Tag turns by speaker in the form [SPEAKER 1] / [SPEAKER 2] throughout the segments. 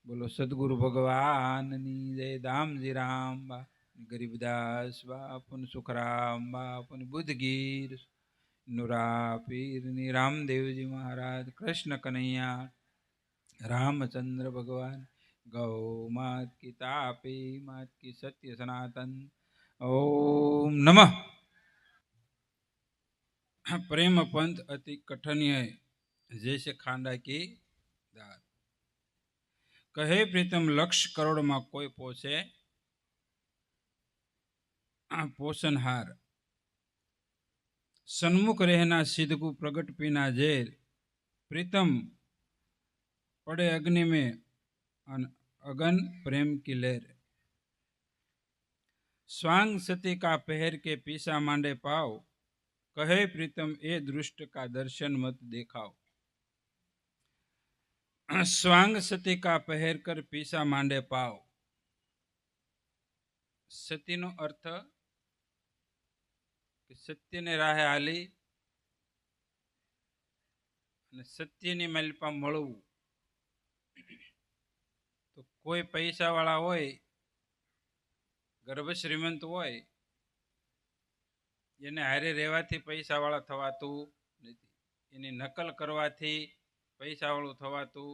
[SPEAKER 1] બોલો સદગુરુ ભગવાનની જય. દામજી રામ બા, ગરીબદાસ બાપુન, સુખરામ બાપુન, બુદ્ધગીર નુરા પીરની, રામદેવજી મહારાજ, કૃષ્ણ કનૈયા, રામચંદ્ર ભગવાન, ગૌ માત કી, તાપી માત કી, સત્ય સનાતન. ઓમ નમઃ. प्रेम पंथ अति कठिन है, जैसे खांडा की दाल. कहे प्रीतम लक्ष्य करोड़ में कोई पोसे पोषणहार. सन्मुख रहना सिद्धगु प्रगट पीना जेर. प्रीतम पड़े अग्नि में अगन प्रेम की लहर. स्वांग सती का पहर के पीसा मांडे पाओ. कहे प्रीतम ए दृष्ट का दर्शन मत देखाओ. स्वांग सती का पहर कर पीसा मांडे पाओ. सती नो अर्थ सत्य ने राहे हाली सत्य ની મલપા મળવું. તો કોઈ પૈસા વાળા હોય, ગર્ભ શ્રીમંત હોય, એને હારે રહેવાથી પૈસા વાળા થવાતું નથી. એની નકલ કરવાથી પૈસા વાળું થવાતું.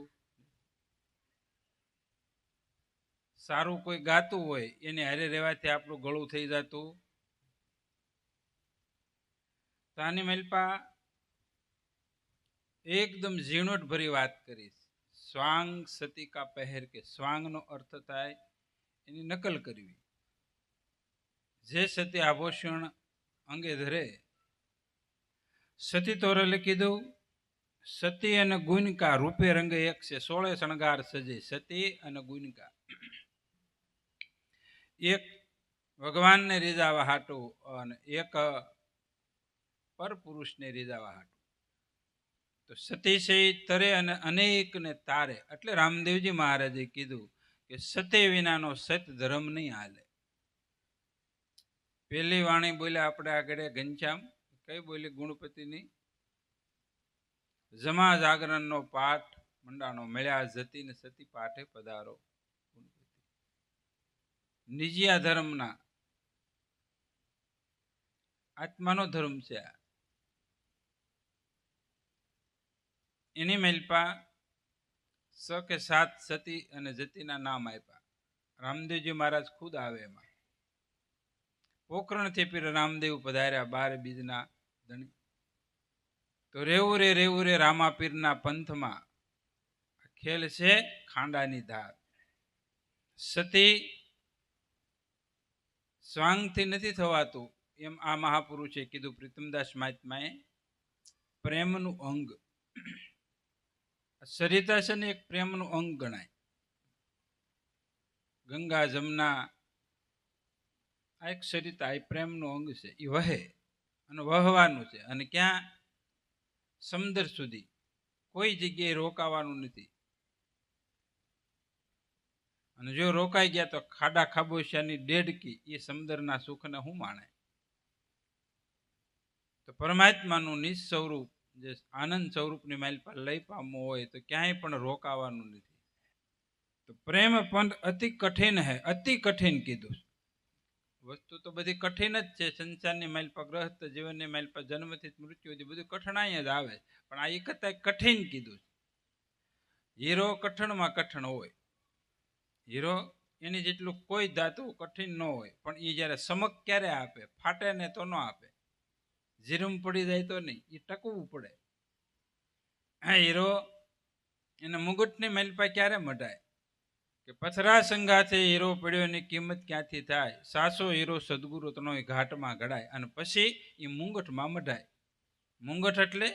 [SPEAKER 1] સારું કોઈ ગાતું હોય, એને હારે રહેવાથી આપણું ગળું થઈ જતું. તાની મલપા એકદમ ઝીણવટ ભરી વાત કરીશ. સ્વાંગ સતી કા પહેર કે. સ્વાંગ નો અર્થ થાય એની નકલ કરવી. જે સતી આભૂષણ અંગે ધરે. સતી તોરલે કીધું, સતી અને ગુણકા રૂપે રંગે એક છે, 16 શણગાર સજે. સતી અને ગુણકા એક ભગવાનને રીઝાવા હાટું અને એક પર પુરુષને રીઝાવા હાટું. તો સતી છે તરે અને અનેક ને તારે. એટલે રામદેવજી મહારાજે કીધું કે સતે વિનાનો સત ધર્મ નહીં હાલે. પેલી વાણી બોલ્યા આપણે આગળ ઘનશ્યામ, કઈ બોલી? ગુણપતિની. જમા જાગરણનો પાઠ મંડાણો, મળ્યા જતી ને સતી પાઠે પધારો. નિજિયા ધર્મના આત્માનો ધર્મ છે. એની મેલપા સ કે 7 સતી અને જતીના નામ આપ્યા. રામદેવજી મહારાજ ખુદ આવે એમાં. પોકરણથી પીર રામદેવ પધાર્યા 12 બીજના ધણી. તો રેવું રે રામાપીરના પંથમાં ખેલ છે ખાંડાની ધાર. સતી સ્વાંગથી નથી થવાતું એમ આ મહાપુરુષે કીધું. પ્રીતમદાસ મહાત્માએ પ્રેમનું અંગ. સરિતા છે ને એક પ્રેમનું અંગ ગણાય. ગંગા જમના આ એક સરિતા, એ પ્રેમનું અંગ છે. એ વહે અને વહવાનું છે. અને ક્યાં? સમુદ્ર સુધી. કોઈ જગ્યાએ રોકાવાનું નથી. અને જો રોકાઈ ગયા તો ખાડા ખાબોશિયાની ડેડકી એ સમુદ્રના સુખને હું માણે. તો પરમાત્માનું નિજ સ્વરૂપ, જે આનંદ સ્વરૂપની માઇલ પર લઈ પામવું હોય તો ક્યાંય પણ રોકાવાનું નથી. તો પ્રેમ પંથ અતિ કઠિન હે. અતિ કઠિન કીધું. વસ્તુ તો બધી કઠિન જ છે. સંસારની માઇલ પર, ગ્રહસ્થ જીવનની માઇલ પર, જન્મથી મૃત્યુ સુધી બધું કઠણાઈ જ આવે. પણ આ એક કઠિન કીધું. હીરો કઠણમાં કઠણ હોય. હીરો એની જેટલું કોઈ ધાતુ કઠિન ન હોય. પણ એ જયારે ચમક ક્યારે આપે? ફાટે ને તો ન આપે. જીરમ પડી જાય તો નહીં, એ ટકવું પડે. હા, હીરો એને મુગટની મેલપા ક્યારે મઢાય? કે પથરા સંગાથે હીરો પડ્યો એની કિંમત ક્યાંથી થાય? સાસો હીરો સદગુરુ તનો ઘાટમાં ઘડાય. અને પછી એ મુંગટમાં મઢાય. મુંગટ એટલે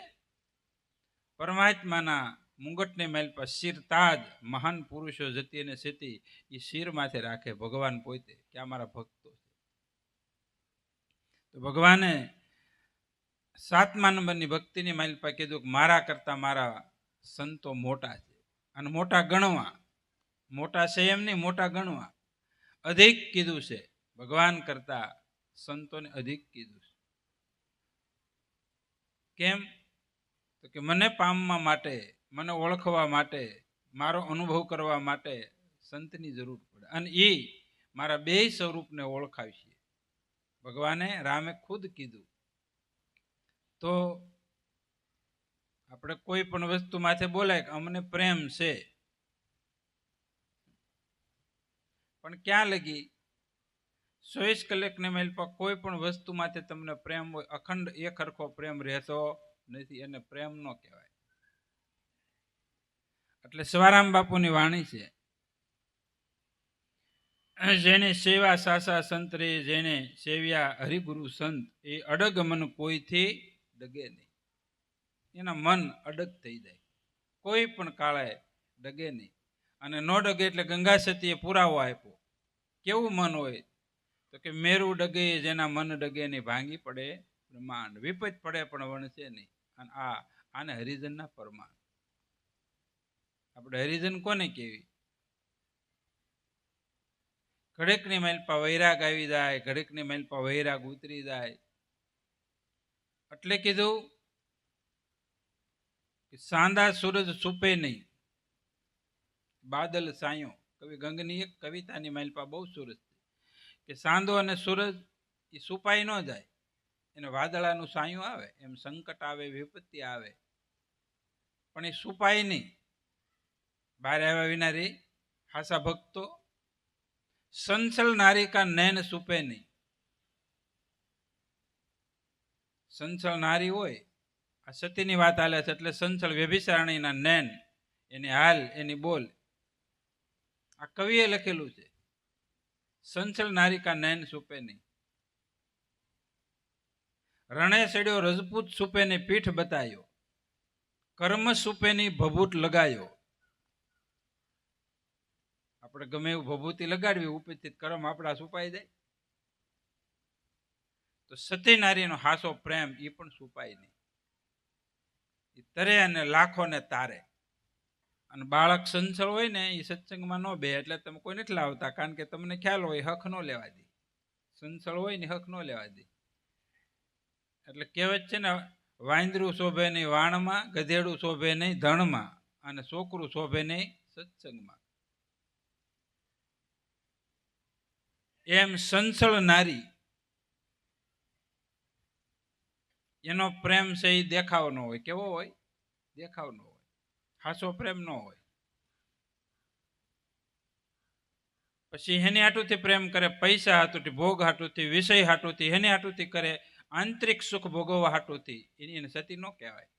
[SPEAKER 1] પરમાત્માના મુંગટની મેલ પર શિર તાજ. મહાન પુરુષો જતી અને સતી એ શિર માથે રાખે ભગવાન પોતે, કે આ મારા ભક્તો છે. તો ભગવાને 7મા નંબરની ભક્તિની માઇલ પર કીધું કે મારા કરતા મારા સંતો મોટા છે. અને મોટા ગણવા. મોટા છે એમ નહીં, મોટા ગણવા. અધિક કીધું છે. ભગવાન કરતા સંતોને અધિક કીધું છે. કેમ? તો કે મને પામવા માટે, મને ઓળખવા માટે, મારો અનુભવ કરવા માટે સંતની જરૂર પડે, અને એ મારા બે સ્વરૂપને ઓળખાવશે. ભગવાને રામે ખુદ કીધું. તો આપણે કોઈ પણ વસ્તુ માથે બોલાય કે અમને પ્રેમ છે, પણ ક્યાં લગી 24 કલાકને મેલ પર કોઈ પણ વસ્તુ માથે તમને પ્રેમ હોય, અખંડ એક હરખો પ્રેમ રહેતો નથી, એને પ્રેમ ન કહેવાય. એટલે સવારામ બાપુની વાણી છે, જેને સેવા સાસા સંત રે, જેને સેવ્યા હરિગુરુ સંત, એ અડગ મન કોઈથી ડગે નહીં. એના મન અડગ થઈ જાય, કોઈ પણ કાળે ડગે નહીં. અને ન ડગે એટલે ગંગા સતીએ પુરાવો આપ્યો. કેવું મન હોય તો કે મેરુ ડગે જેના મન ડગે નહીં, ભાંગી પડે બ્રહ્માંડ, વિપત પડે પણ વણશે નહીં. અને આને હરિજનના પરમાણ. આપણે હરિજન કોને કેવી? ઘડીકની માલપા વૈરાગ આવી જાય, ઘડીકની માલપા વૈરાગ ઉતરી જાય. એટલે કીધું કે સાંદા સૂરજ છૂપે નહીં, બાદલ સાયો. કવિ ગંગની એક કવિતાની માલપા બહુ સુરજ કે સાંદો અને સૂરજ એ છુપાઈ ન જાય, એને વાદળાનું સાયું આવે, એમ સંકટ આવે, વિપત્તિ આવે, પણ એ છુપાય નહીં. બહાર આવ્યા વિના રે હાસા ભક્તો. સંસલ નારી કા નૈન સુપે નહીં. સંસલ નારી હોય, આ સતીની વાત હાલે છે, એટલે સંસલ વ્યભિચારણીના નૈન, એની હાલ, એની બોલ, આ કવિએ લખેલું છે. સંસલ નારી કા નૈન સુપે નહીં. રણે સડ્યો રજપૂત સુપે ને પીઠ બતાયો, કર્મ સુપે ની ભભૂત લગાયો. આપણે ગમે એવું ભભૂતિ લગાડવી, ઉપરથી કર્મ આપણા સુપાઈ જાય. તો સતી નારીનો હાસો પ્રેમ એ પણ સુપાય નહીં. એ તરે અને લાખોને તારે. અને બાળક સંસળ હોય ને, એ સત્સંગમાં ન બે એટલે તમે કોઈ નથી લાવતા, કારણ કે તમને ખ્યાલ હોય હક ન લેવા દે. સંસળ હોય ને હક ન લેવા દે. એટલે કહેવત છે ને, વાંદરું શોભે નહીં વાણમાં, ગધેડું શોભે નહીં ધણમાં, અને છોકરું શોભે નહીં સત્સંગમાં. એમ સંસળ નારી એનો પ્રેમ છે એ દેખાવ ન હોય. કેવો હોય? દેખાવ ન હોય, હાસો પ્રેમ ન હોય. પછી એની હાટુથી પ્રેમ કરે, પૈસા હાટુથી, ભોગ હાટુથી, વિષય હાટુથી, એની હાટુથી કરે, આંતરિક સુખ ભોગવવા હાટુથી, એને સતી ન કહેવાય.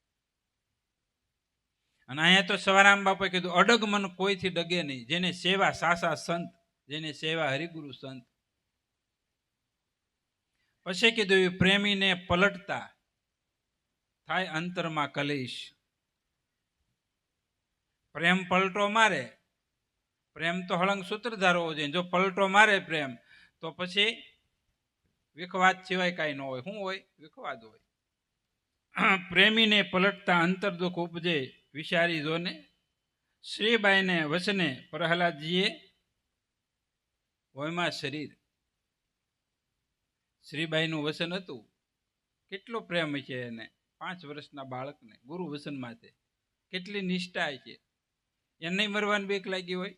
[SPEAKER 1] અને અહીંયા તો સવારામ બાપુએ કીધું અડગ મન કોઈથી ડગે નહીં, જેને સેવા સાસા સંત, જેને સેવા હરિગુરુ સંત. પછી કીધું એ પ્રેમીને પલટતા થાય અંતરમાં કલેશ. પ્રેમ પલટો મારે, પ્રેમ તો હળંગ સૂત્રધાર હોવો જોઈએ. જો પલટો મારે પ્રેમ, તો પછી વિખવાદ સિવાય કાંઈ ન હોય. શું હોય? વિખવાદ હોય. પ્રેમીને પલટતા અંતર દુઃખ ઉપજે, વિચારી જોને. શ્રીબાઈને વસને પ્રહલાદજીએ હોયમાં શરીર. શ્રીબાઈનું વસન હતું. કેટલો પ્રેમ છે એને 5 વર્ષના બાળકને ગુરુ વસન માટે. કેટલી નિષ્ઠા છે. એને નહીં મરવાની બીક લાગી હોય,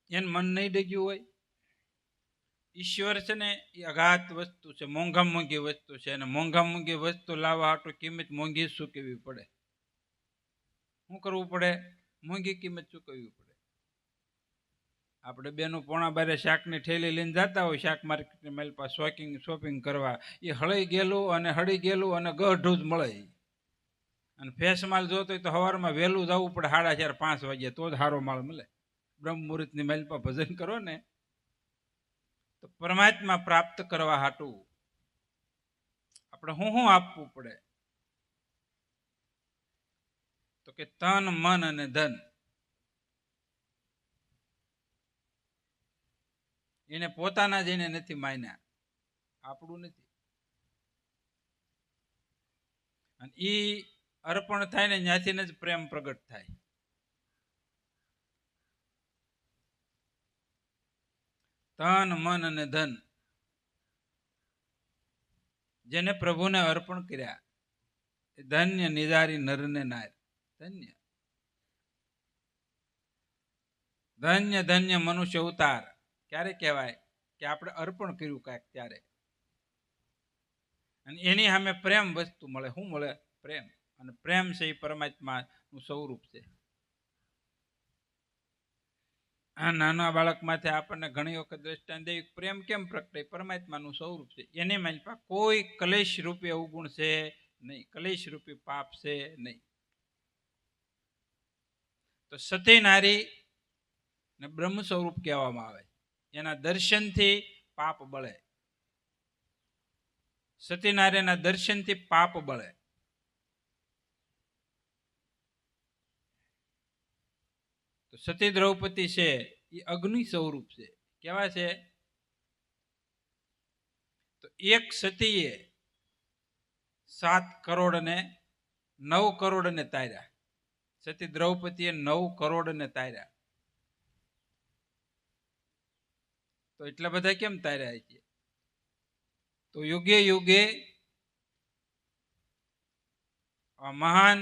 [SPEAKER 1] એને મન નહીં ડગ્યું હોય. ઈશ્વર છે ને એ અઘાત વસ્તુ છે, મોંઘા મોંઘી વસ્તુ છે, અને મોંઘા મોંઘી વસ્તુ લાવવા હાટું કિંમત મોંઘી ચૂકવવી પડે. શું કરવું પડે? મોંઘી કિંમત ચૂકવવી પડે. આપણે બેનો 11:30 શાકની ઠેલી લઈને જતા હોય શાક માર્કેટની મેલ પાસે શોપિંગ કરવા, એ હળી ગયેલું અને હળી ગયેલું અને ગઢું જ મળે. અને ફેસ માલ જોતો હોય તો સવારમાં વહેલું જવું પડે, 4:30-5 વાગ્યા, તો જ સારો માલ મળે. બ્રહ્મ મુહૂર્તની મેલ પર ભજન કરો ને, તો પરમાત્મા પ્રાપ્ત કરવા હાટું આપણે શું આપવું પડે? તો કે તન, મન અને ધન. એને પોતાના જ એને નથી માન્યા, આપણું નથી. અને એ અર્પણ થાય ને ત્યાંથી જ પ્રેમ પ્રગટ થાય. તન, મન અને ધન જેને પ્રભુને અર્પણ કર્યા, ધન્ય નિધારી નરને નાર. ધન્ય. ધન્ય ધન્ય મનુષ્ય અવતાર ક્યારે કહેવાય? કે આપણે અર્પણ કર્યું કાંઈક ત્યારે, અને એની સામે પ્રેમ વસ્તુ મળે. શું મળે? પ્રેમ. અને પ્રેમ છે એ પરમાત્માનું સ્વરૂપ છે. આ નાના બાળકમાંથી આપણને ઘણી વખત દ્રષ્ટાંત દે, પ્રેમ કેમ પ્રગટે? પરમાત્માનું સ્વરૂપ છે. એની માલપા કોઈ કલેશ રૂપી અવગુણ છે નહીં, કલેશ રૂપી પાપ છે નહીં. તો સતી નારી ને બ્રહ્મ સ્વરૂપ કહેવામાં આવે. એના દર્શનથી પાપ બળે. સતીનારાયણના દર્શનથી પાપ બળે. તો સતી દ્રૌપદી છે એ અગ્નિ સ્વરૂપ છે. કેવા છે? તો એક સતીએ 7 કરોડ ને 9 કરોડ ને તાર્યા. સતી દ્રૌપદીએ 9 કરોડ ને તાર્યા. તો એટલા બધા કેમ તાર્યા છે? તો યુગે યુગે મહાન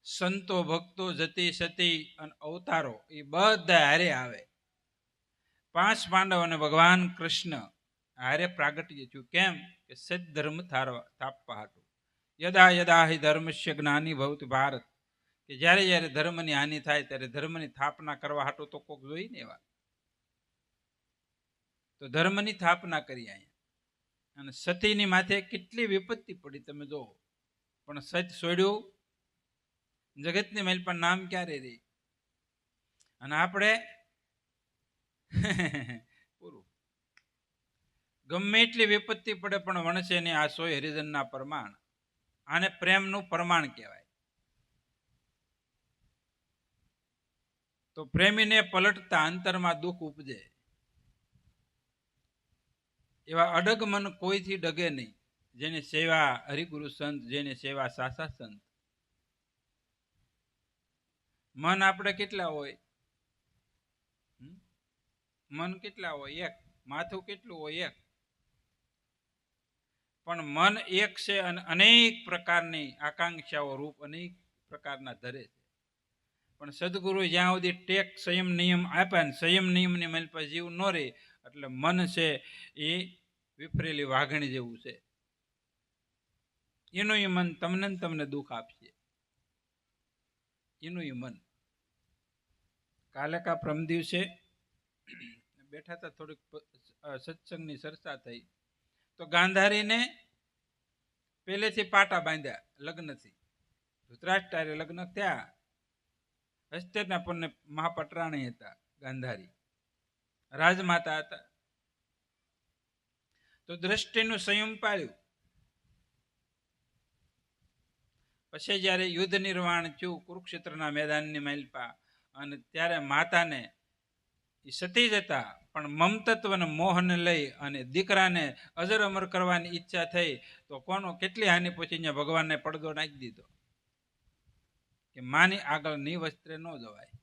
[SPEAKER 1] સંતો, ભક્તો, જતી સતી અને અવતારો એ બધા હારે આવે. 5 પાંડવ અને ભગવાન કૃષ્ણ હારે પ્રાગટ્ય થયું. કેમ? કે સત ધર્મ થાપવા હાટું. યદા યદા હિ ધર્મસ્ય જ્ઞાની ભવતિ ભારત. કે જ્યારે જ્યારે ધર્મની હાનિ થાય ત્યારે ધર્મની સ્થાપના કરવા હાટું તો કોક જોઈ ને એવા. તો ધર્મની સ્થાપના કરી અહીંયા. અને સતીની માથે કેટલી વિપત્તિ પડી તમે જો. પણ સત છોડ્યું, જગતની મેલ પણ નામ ક્યારે રહી? અને આપણે પૂરું. ગમે એટલી વિપત્તિ પડે પણ વણસે નહીં આ સોય હરિજનના પ્રમાણ. આને પ્રેમનું પ્રમાણ કહેવાય. તો પ્રેમીને પલટતા અંતરમાં દુઃખ ઉપજે. એવા અડગ મન કોઈથી ડગે નહીં. જેની સેવા હરિગુરુ સંત, જેની સેવા સાસા સંત. મન આપણે કેટલા હોય? મન કેટલા હોય? એક. માથું કેટલું હોય? એક. પણ મન એક છે અને અનેક પ્રકારની આકાંક્ષાઓ રૂપ અનેક પ્રકારના ધરે છે. પણ સદગુરુ જ્યાં સુધી ટેક સંયમ નિયમ આપ્યા ને સંયમ નિયમની મેલ પર જીવ ન રહે એટલે મન છે એ વિફરેલી વાઘણી જેવું છે. એનું એ મન તમને દુઃખ આપશે. એનું એ મન. કાલે કા પ્રમ દિવસે બેઠા હતા, થોડીક સત્સંગની ચર્ચા થઈ. તો ગાંધારીને પહેલેથી પાટા બાંધ્યા લગ્નથી. ધૃતરાષ્ટ્રે લગ્ન થયા. હસ્તિનાપુરને મહાપટરાણી હતા ગાંધારી, રાજમાતા હતા. તો દ્રષ્ટિનું સંયમ પાળ્યું. પછી જ્યારે યુદ્ધ નિર્વાણ થયું કુરુક્ષેત્રના મેદાનની માલપા, અને ત્યારે માતાને એ સતી જ હતા પણ મમતત્વને મોહને લઈ અને દીકરાને અજર અમર કરવાની ઈચ્છા થઈ. તો કોનો કેટલી હાનિ પછી અહીંયા ભગવાનને પડદો નાખી દીધો કે માની આગળ ની વસ્ત્રે ન જવાય.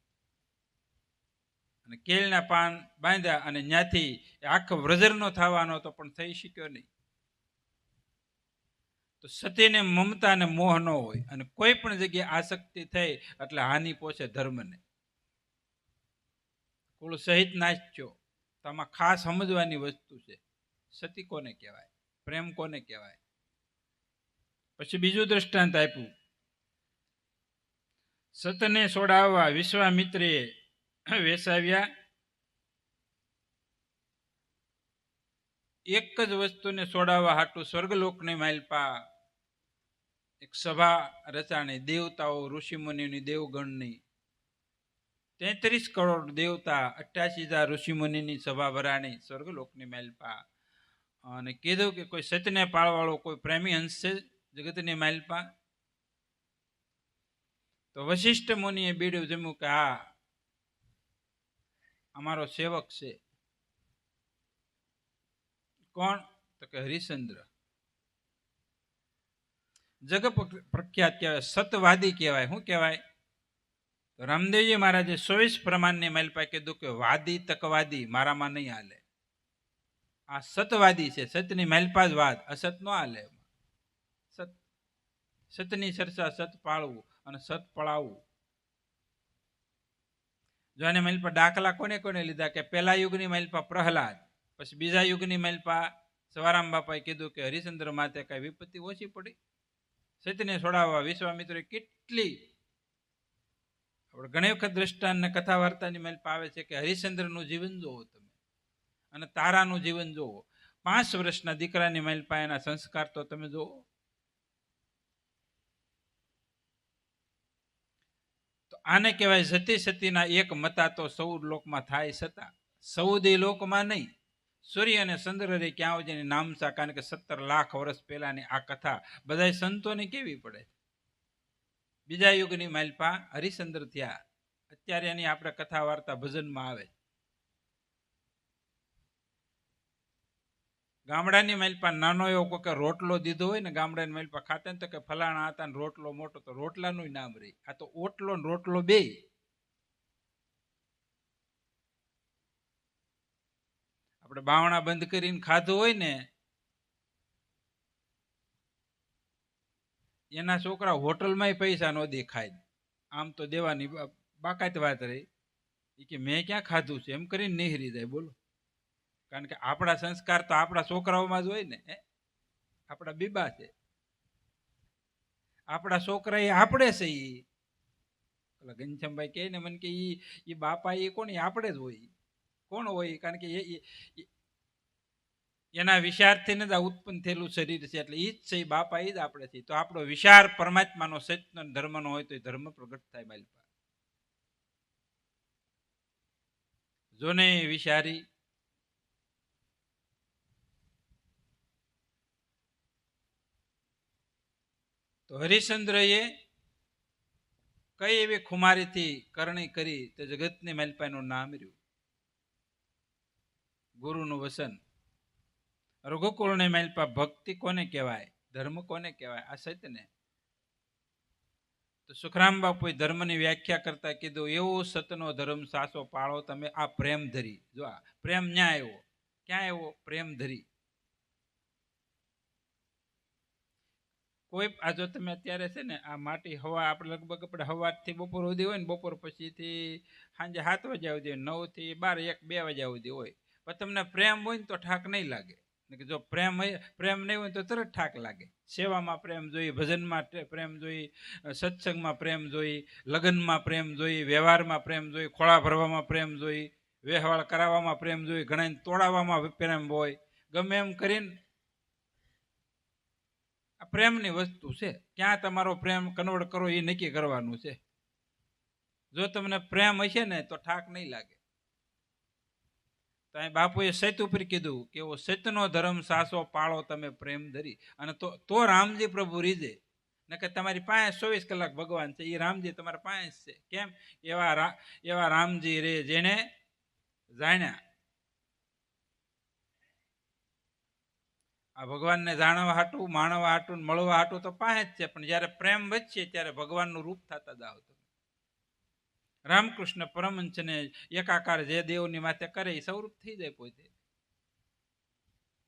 [SPEAKER 1] અને કેળના પાન બાંધ્યા અને ત્યાંથી આખો વ્રજરનો થવાનો તો પણ થઈ શક્યો નહીં. તો સતીને મમતા અને મોહ ન હોય અને કોઈ પણ જગ્યાએ આસક્તિ થઈ એટલે હાનિ પહોંચે ધર્મને. કુળ સહિત નાશ થયો. તો આમાં ખાસ સમજવાની વસ્તુ છે સતી કોને કહેવાય, પ્રેમ કોને કહેવાય. પછી બીજું દ્રષ્ટાંત આપ્યું. સતને છોડાવવા વિશ્વામિત્રે વેસાવ્યા. એક જ વસ્તુને છોડાવવા હાટું સ્વર્ગલોકની માલપા એક સભા રચાણી. દેવતાઓ, ઋષિમુનિની, દેવગણની 33 કરોડ દેવતા, 88,000 ઋષિમુનિની સભા ભરાણી સ્વર્ગલોકની માલપા. અને કીધું કે કોઈ સતને પાળવાળો કોઈ પ્રેમી હંસ છે જગતની માલપા? તો વશિષ્ઠ મુનિએ બીડું જમ્યું કે હા અમારો સેવક છે. કોણ? તો કે હરિશ્ચંદ્ર. જગ પ્રખ્યાત કહેવાય, સતવાદી કહેવાય. શું કહેવાય? તો રામદેવજી મહારાજે 24 પ્રમાણની માલપા કીધું કે વાદી તકવાદી મારામાં નહીં હાલે. આ સતવાદી છે, સતની માલપા જ વાદ, અસત ન હાલે. સત, સતની ચર્ચા, સત પાળવું અને સત પળાવવું. જો આને માલિપા દાખલા કોને કોને લીધા કે પહેલા યુગની માલિપા પ્રહલાદ, પછી બીજા યુગની માલિપા સવારામ બાપાએ કીધું કે હરિશ્ચંદ્ર માથે કઈ વિપત્તિ ઓછી પડી, સત્યને છોડાવવા વિશ્વામિત્રે કેટલી, આપણે ઘણી વખત દ્રષ્ટાંત ને કથા વાર્તાની માલિપા આવે છે કે હરિશ્ચંદ્રનું જીવન જોવો તમે અને તારાનું જીવન જોવો, 5 વર્ષના દીકરાની માલિપા એના સંસ્કાર તો તમે જોવો. તો આને કહેવાય સતી સતીના એક મતા તો સૌદ લોકમાં થાય છતાં સૌદી લોકમાં નહીં. સૂર્ય અને ચંદ્ર રે ક્યાં જેની નામસા, કારણ કે 17 લાખ વર્ષ પહેલાની આ કથા બધા સંતોને કેવી પડે. બીજા યુગની માલિપા હરિશ્ચંદ્ર થયા, અત્યારે એની આપણે કથા વાર્તા ભજનમાં આવે. ગામડાની માલિપા નાનો એવો કોઈ રોટલો દીધો હોય ને, ગામડાની માલિપા ખાતે ને તો કે ફલાણા હતા ને રોટલો મોટો, તો રોટલાનું નામ રહી. આ તો ઓટલો ને રોટલો બે. આપણે બાવણા બંધ કરીને ખાધું હોય ને, એના છોકરા હોટલમાં પૈસા ન દે ખાય, આમ તો દેવાની બાકાત વાત રહી. એ કે મેં ક્યાં ખાધું છે એમ કરીને નિહરી જાય. બોલો, કારણ કે આપણા સંસ્કાર તો આપણા છોકરાઓમાં જ હોય ને. આપણા બીબા છે, આપણા છોકરા એ આપણે છે. એ ઘનશ્યામભાઈ કહે ને મને કે એ બાપા એ કોણ, આપણે જ હોય. કોણ હોય? કારણ કે એના વિચારથી જ ઉત્પન્ન થયેલું શરીર છે, એટલે એ જ છે, બાપા એ જ આપણે છે. તો આપણો વિચાર પરમાત્માનો સત્ય ધર્મનો હોય તો એ ધર્મ પ્રગટ થાય. બાલિપા જોને વિચારી તો હરિશ્ચંદ્ર એ કઈ એવી ખુમારીથી કરણી કરી તે જગતની માલિપાનું નામ રહ્યું. ગુરુનું વસન. રઘુકુળની માલિપા ભક્તિ કોને કહેવાય, ધર્મ કોને કહેવાય? આ સત્યને. તો સુખરામ બાપુએ ધર્મની વ્યાખ્યા કરતા કીધું, એવો સતનો ધર્મ સાસો પાળો તમે આ પ્રેમ ધરી. જો આ પ્રેમ ન્યા આવ્યો, ક્યાં આવ્યો? પ્રેમ ધરી. કોઈ આ જો તમે અત્યારે છે ને આ માટી હવા આપણે લગભગ આપણે સવારથી બપોર સુધી હોય ને, બપોર પછીથી સાંજે 7 વાગ્યા સુધી, 9 થી 12, 1, 2 વાગ્યા સુધી હોય. પણ તમને પ્રેમ હોય ને તો ઠાક નહીં લાગે. જો પ્રેમ નહીં હોય તો તરત ઠાક લાગે. સેવામાં પ્રેમ જોઈ, ભજનમાં પ્રેમ જોઈ, સત્સંગમાં પ્રેમ જોઈ, લગ્નમાં પ્રેમ જોઈ, વ્યવહારમાં પ્રેમ જોઈ, ખોળા ભરવામાં પ્રેમ જોઈ, વ્યવહાર કરાવવામાં પ્રેમ જોઈ, ઘણા તોડાવવામાં પ્રેમ હોય. ગમે એમ કરીને આ પ્રેમની વસ્તુ છે. ક્યાં તમારો પ્રેમ કન્વર્ટ કરો એ નક્કી કરવાનું છે. જો તમને પ્રેમ હશે ને તો ઠાક નહીં લાગે. તો અહીં બાપુએ સત ઉપર કીધું કે એવો સતનો ધર્મ સાસો પાળો તમે પ્રેમ ધરી, અને તો રામજી પ્રભુ રીજે. ને કે તમારી પાસે 24 કલાક ભગવાન છે, એ રામજી તમારા પાસે છે. કેમ? એવા રામજી રે જેને જાણ્યા. આ ભગવાનને જાણવા હાટું, માણવા હાટું, મળવા હાટું તો પાસે જ છે, પણ જ્યારે પ્રેમ વધશે ત્યારે ભગવાનનું રૂપ થતા જાવ. રામકૃષ્ણ પરમહંસને એકાકાર જે દેવની માથે કરે એ સ્વરૂપ થઈ જાય પોતે.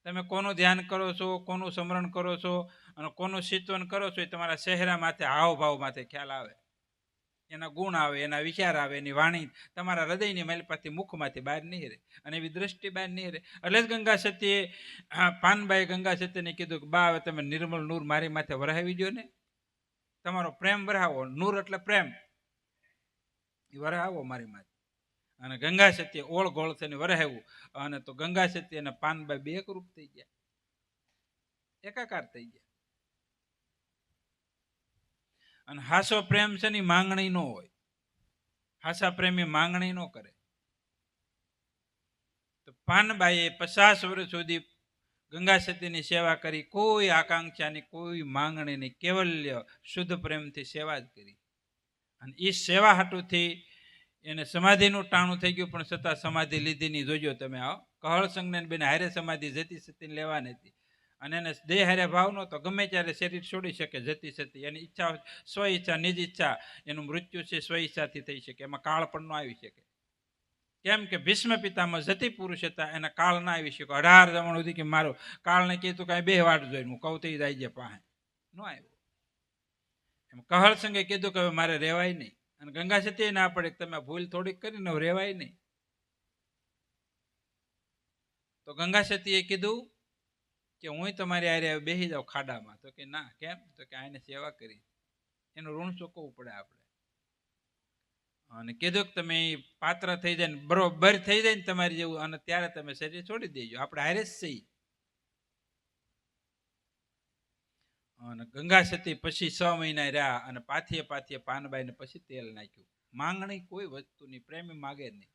[SPEAKER 1] તમે કોનું ધ્યાન કરો છો, કોનું સ્મરણ કરો છો અને કોનું ચિંતન કરો છો, એ તમારા ચહેરા માથે, હાવભાવ માથે ખ્યાલ આવે. એના ગુણ આવે, એના વિચાર આવે, એની વાણી તમારા હૃદયની માલિપાથી મુખમાંથી બહાર નહીં રહે, અને એવી દ્રષ્ટિ બહાર નહીં રહે. એટલે જ ગંગા સતીએ પાનબાઈ ગંગા સતીને કીધું કે બા હવે તમે નિર્મળ નૂર મારી માથે વરાવી દો ને, તમારો પ્રેમ વરાવો. નૂર એટલે પ્રેમ, એ વરાવો મારી માથે. અને ગંગા સતીએ ઓળ ગોળ થઈને વરાવ્યું, અને તો ગંગા સતી અને પાનબાઈ બે એકરૂપ થઈ ગયા, એકાકાર થઈ ગયા. અને હાસો પ્રેમ છે ને માંગણી ન હોય. હાસા પ્રેમી માંગણી ન કરે. તો પાનબાઈએ 50 વર્ષ સુધી ગંગા સતીની સેવા કરી, કોઈ આકાંક્ષાની, કોઈ માંગણીની, કેવલ્ય શુદ્ધ પ્રેમથી સેવા જ કરી. અને એ સેવા હાટુથી એને સમાધિનું ટાણું થઈ ગયું, પણ છતાં સમાધિ લીધી નહીં. જોજો તમે આવો કહળ સંજ્ઞાન બેન હારે સમાધિ જતી સતીને લેવાની હતી, અને એને દેહ હારે ભાવ નહોતો. ગમે ત્યારે શરીર છોડી શકે જતી સતી. એની ઈચ્છા, સ્વ ઈચ્છા, નિજ ઈચ્છા. એનું મૃત્યુ છે સ્વ ઈચ્છાથી થઈ શકે, એમાં કાળ પણ ન આવી શકે. કેમ કે ભીષ્મ પિતામાં જતી પુરુષ હતા, એના કાળ ના આવી શકે. 18 જમણ સુધી કે મારો કાળને કીધું કાંઈ 2 વાટ જોઈને હું કહું થઈ જાય છે પાસે ન આવ્યો. એમ કહળ સંગે કીધું કે હવે મારે રહેવાય નહીં. અને ગંગા સતીએ ના પડે કે તમે ભૂલ થોડીક કરીને રેવાય નહીં. તો ગંગા સતીએ કીધું કે હું તમારી હારે બેસી જાઉં ખાડામાં. તો કે ના, કેમ? તો કે આને સેવા કરી, એનું ઋણ ચૂકવવું પડે આપણે. અને કીધું કે તમે પાત્ર થઈ જાય ને બરોબર થઈ જાય ને તમારી જેવું, અને ત્યારે તમે શરીર છોડી દેજો, આપણે હારે જ છીએ. અને ગંગા સતી પછી 6 મહિના રહ્યા અને પાથીએ પાનબાઈને પછી તેલ નાખ્યું. માંગણી કોઈ વસ્તુની, પ્રેમી માગે નહીં,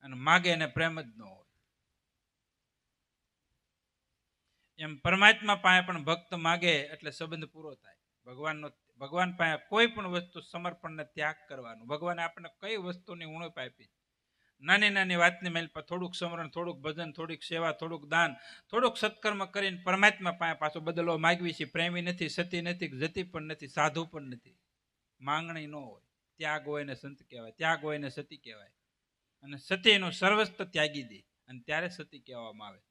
[SPEAKER 1] અને માગે એને પ્રેમ જ ન હોય. એમ પરમાત્મા પાસે પણ ભક્ત માગે એટલે સંબંધ પૂરો થાય. ભગવાન પાસે કોઈ પણ વસ્તુ સમર્પણને ત્યાગ કરવાનો. ભગવાને આપણને કઈ વસ્તુની ઉણપ આપી? નાની નાની વાતની મેલ પર થોડુંક સ્મરણ, થોડુંક ભજન, થોડીક સેવા, થોડુંક દાન, થોડુંક સત્કર્મ કરીને પરમાત્મા પાસે પાછો બદલો માગવી છે. પ્રેમી નથી, સતી નથી, જતી પણ નથી, સાધુ પણ નથી. માંગણી ન હોય. ત્યાગ હોય ને સંત કહેવાય, ત્યાગ હોય ને સતી કહેવાય. અને સતી એનું સર્વસ્વ ત્યાગી દે અને ત્યારે સતી કહેવામાં આવે.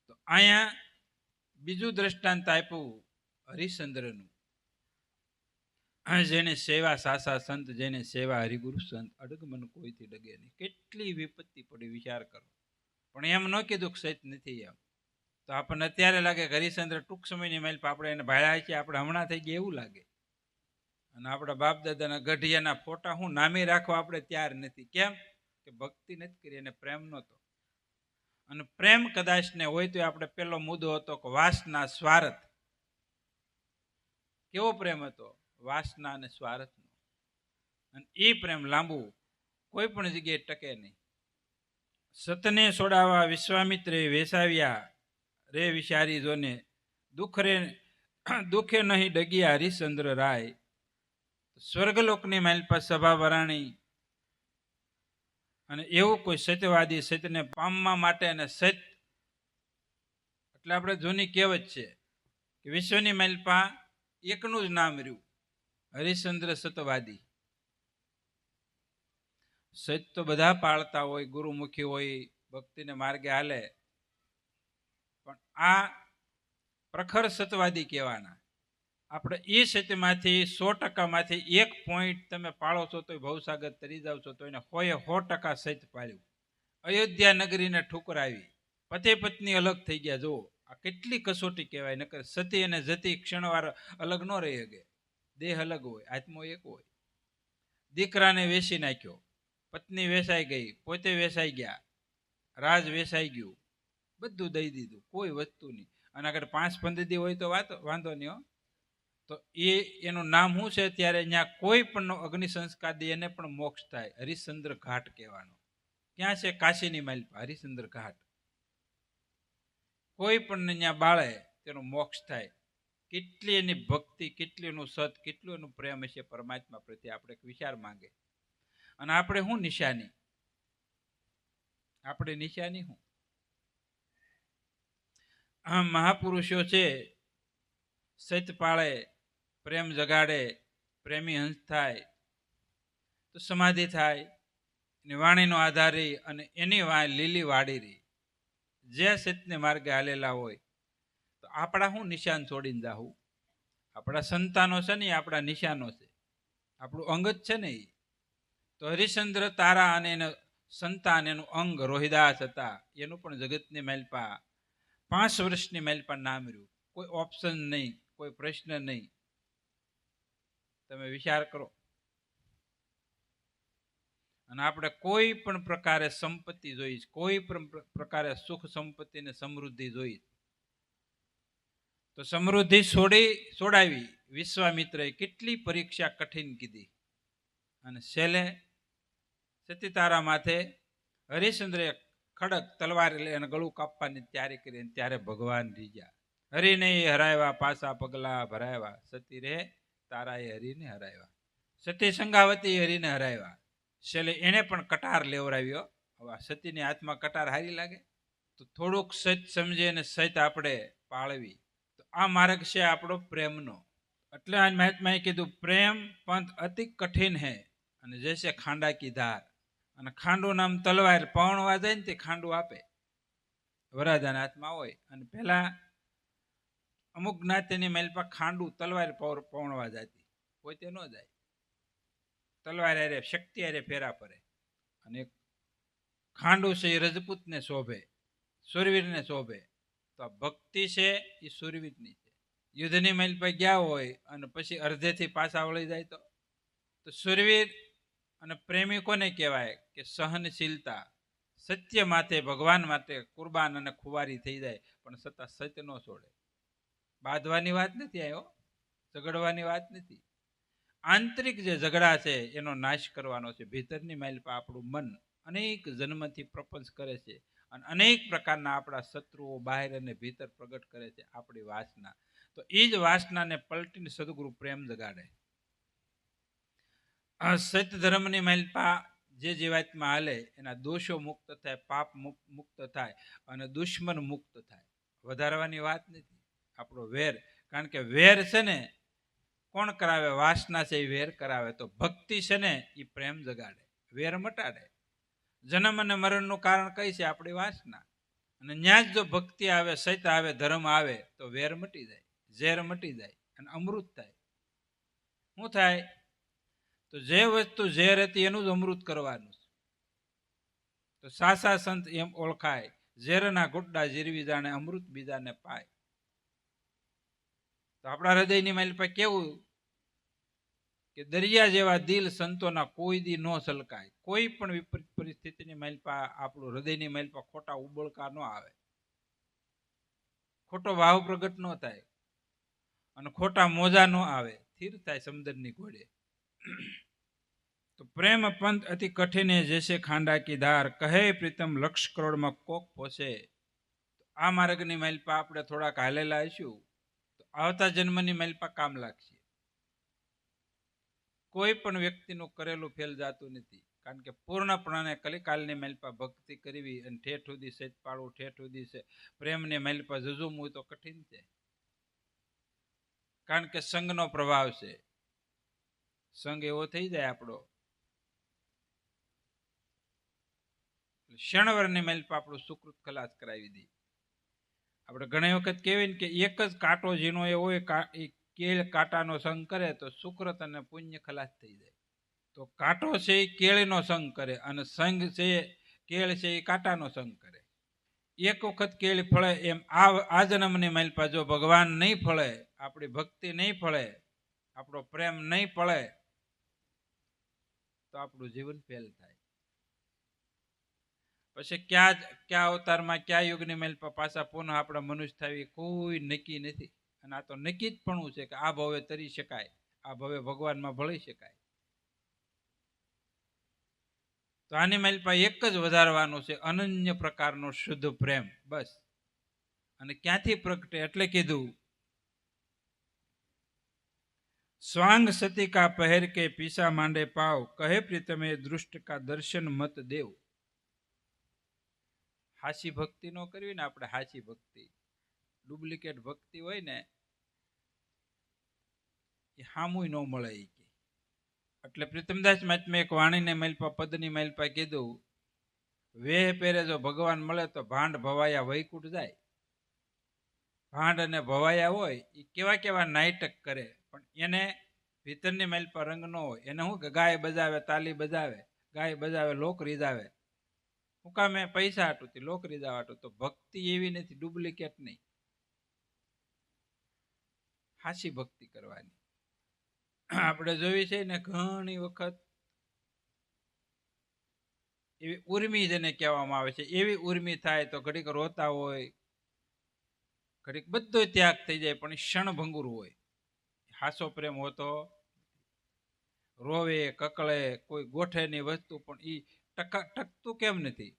[SPEAKER 1] તો અહીંયા બીજું દ્રષ્ટાંત આપ્યું હરિશ્ચંદ્રનું. જેને સેવા સાસા સંત, જેને સેવા હરિગુરુ સંત, અડગમન કોઈથી ડગે નહીં. કેટલી વિપત્તિ પડી, વિચાર કરો. પણ એમ ન કીધું કે સહિત નથી એમ. તો આપણને અત્યારે લાગે કે હરિશ્ચંદ્ર ટૂંક સમયની માઇલ આપણે એને ભાળ્યા છે, આપણે હમણાં થઈ ગયા એવું લાગે. અને આપણા બાપ દાદાના ગઢિયાના ફોટા હું નામે રાખવા આપણે તૈયાર નથી. કેમ? કે ભક્તિ નથી કરી, એને પ્રેમ નહોતો. અને પ્રેમ કદાચ ને હોય તો આપણે પેલો મુદ્દો હતો કે વાસના, સ્વાર્થ. કેવો પ્રેમ હતો? વાસના અને સ્વાર્થનો. અને એ પ્રેમ લાંબુ કોઈ પણ જગ્યાએ ટકે નહીં. સતને છોડાવવા વિશ્વામિત્રે વેસાવ્યા રે વિચારી જોને, દુઃખે નહીં ડગ્યા હરિશ્ચંદ્ર રાય. સ્વર્ગલોકની માલપા સભા વરાણી. અને એવું કોઈ સત્યવાદી સત્યને પામવા માટે, અને સત્ય એટલે આપણે જૂની કહેવત છે કે વિશ્વની માલપા એકનું જ નામ રહ્યું, હરિશ્ચંદ્ર સતવાદી. સત્ય તો બધા પાળતા હોય, ગુરુમુખી હોય, ભક્તિને માર્ગે હાલે, પણ આ પ્રખર સતવાદી કહેવાના. આપણે એ સત્યમાંથી 100%માંથી 1 પોઈન્ટ તમે પાળો છો તો ભવસાગર તરી જાવ છો, તો એને 100% સત્ય પાળ્યું. અયોધ્યા નગરીને ઠુકરાવી, પતિ પત્ની અલગ થઈ ગયા. જુઓ, આ કેટલી કસોટી કહેવાય. નકર સતી અને જતી ક્ષણવાર અલગ ન રહી શકે. દેહ અલગ હોય, આત્મો એક હોય. દીકરાને વેચી નાખ્યો, પત્ની વેચાઈ ગઈ, પોતે વેચાઈ ગયા, રાજ વેચાઈ ગયું, બધું દઈ દીધું, કોઈ વસ્તુ નહીં. અને આગળ 5-15 દી હોય તો વાંધો નહીં હો. તો એનું નામ શું છે? ત્યારે અહીંયા કોઈ પણ અગ્નિ સંસ્કાર દે એને પણ મોક્ષ થાય. હરિશ્ચંદ્ર ઘાટ કહેવાનો. ક્યાં છે? કાશીની માલપા હરિશ્ચંદ્ર ઘાટ. કોઈ પણ અહીંયા બાળે તેનો મોક્ષ થાય. કેટલી એની ભક્તિ, કેટલી એનું સત, કેટલું એનું પ્રેમ હશે પરમાત્મા પ્રત્યે, આપણે વિચાર માંગે. અને આપણે શું નિશાની? આપણે નિશાની શું? આ મહાપુરુષો છે, સત્ય પાળે, પ્રેમ જગાડે, પ્રેમી હંસ થાય, તો સમાધિ થાય, એની વાણીનો આધાર રહી, અને એની લીલી વાડી રહી. જે સત્યને માર્ગે હાલેલા હોય, તો આપણા શું નિશાન છોડીને જાવું? આપણા સંતાનો છે ને, આપણા નિશાનો છે, આપણું અંગત છે ને. તો હરિશ્ચંદ્ર તારા અને એનો સંતાન, એનું અંગ રોહિદાસ હતા. એનું પણ જગતની માલપા 5 વર્ષની માલપા નામ રહ્યું. કોઈ ઓપ્શન નહીં, કોઈ પ્રશ્ન નહીં. તમે વિચાર કરો. અને આપણે કોઈ પણ પ્રકારે સંપત્તિ જોઈ, કોઈ પણ પ્રકારે સુખ સંપત્તિ ને સમૃદ્ધિ જોઈ, તો સમૃદ્ધિ છોડાવી વિશ્વામિત્રએ કેટલી પરીક્ષા કઠિન કીધી. અને છેલ્લે સતીતારા માથે હરિશ્ચંદ્રે ખડક તલવાર લઈને ગળું કાપવાની તૈયારી કરી. ત્યારે ભગવાન રીજા. હરિને હરાવ્યા, પાછા પગલા ભરાવ્યા. સતી રે તારાએ હરિને હરાવ્યા. સતી સંગાવતી હરિને હરાવ્યા. છેલ્લે એને પણ કટાર લેવરાવ્યો. હવે સતીની હાથમાં કટાર હારી લાગે? તો થોડુંક સત સમજે અને સત આપણે પાળવી. તો આ માર્ગ છે આપણો પ્રેમનો. એટલે આ મહાત્માએ કીધું, પ્રેમ પંથ અતિ કઠિન હે અને જૈસે ખાંડા કી ધાર. અને ખાંડું નામ તલવાર, પવણવા જાય ને તે ખાંડું આપે. વરરાજાના હાથમાં હોય. અને પેલા અમુક જ્ઞાતિની માલપા ખાંડું તલવાર પવણવા જતી, પોતે ન જાય. તલવાર હારે શક્તિ હારે ફેરા પડે. અને ખાંડુ છે એ રજપૂતને શોભે, સુરવીરને શોભે. તો આ ભક્તિ છે એ સુરવીરની છે. યુદ્ધની માઇલ પર ગયા હોય અને પછી અર્ધેથી પાછા વળી જાય તો સુરવીર અને પ્રેમી કોને કહેવાય કે સહનશીલતા, સત્ય માથે ભગવાન માટે કુરબાન અને ખુવારી થઈ જાય પણ છતાં સત્ય ન છોડે. બાંધવાની વાત નથી આવ્યો, ઝઘડવાની વાત નથી. આંતરિક જે ઝઘડા છે એનો નાશ કરવાનો છે. ભીતરની માઇલ પર આપણું મન અનેક જન્મથી પ્રપંચ કરે છે અને અનેક પ્રકારના આપણા શત્રુઓ બહાર અને ભીતર પ્રગટ કરે છે, આપણી વાસના. તો એ જ વાસનાને પલટીને સદગુરુ પ્રેમ જગાડે. સત્ય ધર્મની માલપા જે જીવાતમાં હાલે એના દોષો મુક્ત થાય, પાપ મુક્ત થાય અને દુશ્મન મુક્ત થાય. વધારવાની વાત નથી. આપણો વેર, કારણ કે વેર છે ને કોણ કરાવે? વાસના છે એ વેર કરાવે. તો ભક્તિ છે ને એ પ્રેમ જગાડે, વેર મટાડે. જન્મ અને મરણનું કારણ કઈ છે? આપણી વાસના. અને ન્યા જ જો ભક્તિ આવે, સત્ય આવે, ધર્મ આવે તો વેર મટી જાય, ઝેર મટી જાય અને અમૃત થાય. શું થાય? તો જે વસ્તુ ઝેર હતી એનું જ અમૃત કરવાનું છે. તો સાસા સંત એમ ઓળખાય, ઝેરના ગુડ્ડા જીરવી જાણે, અમૃત બીજાને પાય. તો આપણા હૃદયની માઇલ પર કેવું કે દરિયા જેવા દિલ સંતોના કોઈ દી ન સલકાય. કોઈ પણ વિપરીત પરિસ્થિતિની માઇલ પર આપણું હૃદયની માઇલ પર ખોટા ઉબળકા ન આવે, ખોટો ભાવ પ્રગટ ન થાય અને ખોટા મોજા ન આવે, સ્થિર થાય સમુદ્રની ઘોડે. તો પ્રેમ પંથ અતિ કઠિન જૈસે ખાંડા કી ધાર, કહે પ્રીતમ લક્ષ કરોડમાં કોક પોસે. આ માર્ગની માઇલ પર આપણે થોડાક હાલેલા હશું તો આવતા જન્મની માઇલ પર કામ લાગશે. કોઈ પણ વ્યક્તિનું કરેલું ફેલ જાતું નથી, કારણ કે પૂર્ણપણે કલિકાલની માઇલ પર ભક્તિ કરવી અને ઠેઠ સુધી સેજ પાડવું, ઠેઠ સુધી છે પ્રેમની માઇલ પર ઝઝુમવું તો કઠિન છે, કારણ કે સંઘનો પ્રભાવ છે. સંઘ એવો થઈ જાય આપણો, ક્ષણવરની માઇલ પર આપણું સુકૃત ખલાસ કરાવી દે. આપણે ઘણી વખત કહેવાય ને કે એક જ કાંટો ઝીણો એ હોય, કેળ કાંટાનો સંગ કરે તો સુકૃત અને પુણ્ય ખલાસ થઈ જાય. તો કાંટો છે એ કેળનો સંગ કરે અને સંગ છે કેળ છે એ કાંટાનો સંગ કરે. એક વખત કેળ ફળે એમ આ જન્મની માઇલ પર જો ભગવાન નહીં ફળે, આપણી ભક્તિ નહીં ફળે, આપણો પ્રેમ નહીં ફળે તો આપણું જીવન ફેલ થાય. પછી ક્યાં અવતારમાં કયા યુગની માઇલ પર પાછા પુનઃ આપણા મનુષ્ય થાય કોઈ નક્કી નથી. અને આ તો નક્કી જ પણ છે કે આ ભવે તરી શકાય, આ ભવે ભગવાનમાં ભળી શકાય. તો આની માઇલ પર એક જ વધારવાનું છે, અનન્ય પ્રકારનો શુદ્ધ પ્રેમ, બસ. અને ક્યાંથી પ્રગટે? એટલે કીધું સ્વાંગ સતી કા પહેર કે પીસા માંડે પાવ, કહે પ્રીતમે દૃષ્ટ કા દર્શન મત દેવ. હાસી ભક્તિ ન કરવી ને આપણે, હાસી ભક્તિ, ડુપ્લિકેટ ભક્તિ હોય ને એ હામુય ન મળે. એટલે પ્રીતમદાસ મહાત્મે એક વાણીને માઇલ પર, પદની માઇલ પર કીધું, વેહ પહેરે જો ભગવાન મળે તો ભાંડ ભવાયા વૈકુંઠ જાય. ભાંડ અને ભવાયા હોય એ કેવા કેવા નાટક કરે, પણ એને ભીતરની માઇલ પર રંગ ન હોય. એને શું કે ગાય બજાવે, તાલી બજાવે, ગાય બજાવે, લોક રીઝાવે. હું કામે? પૈસા હાટુથી, લોક રીઝાવા હાટું. તો ભક્તિ એવી નથી, ડુપ્લિકેટ નહીં, હાસી ભક્તિ કરવાની. આપણે જોઈ છે ને ઘણી વખત એવી ઉર્મી જેને કહેવામાં આવે છે, એવી ઉર્મી થાય તો ઘડીક રોતા હોય, ઘડીક બધો ત્યાગ થઈ જાય, પણ ક્ષણભંગુર હોય. હાસો પ્રેમ હોતો રોવે, કકળે, કોઈ ગોઠેની વસ્તુ, પણ એ ટકતું કેમ નથી?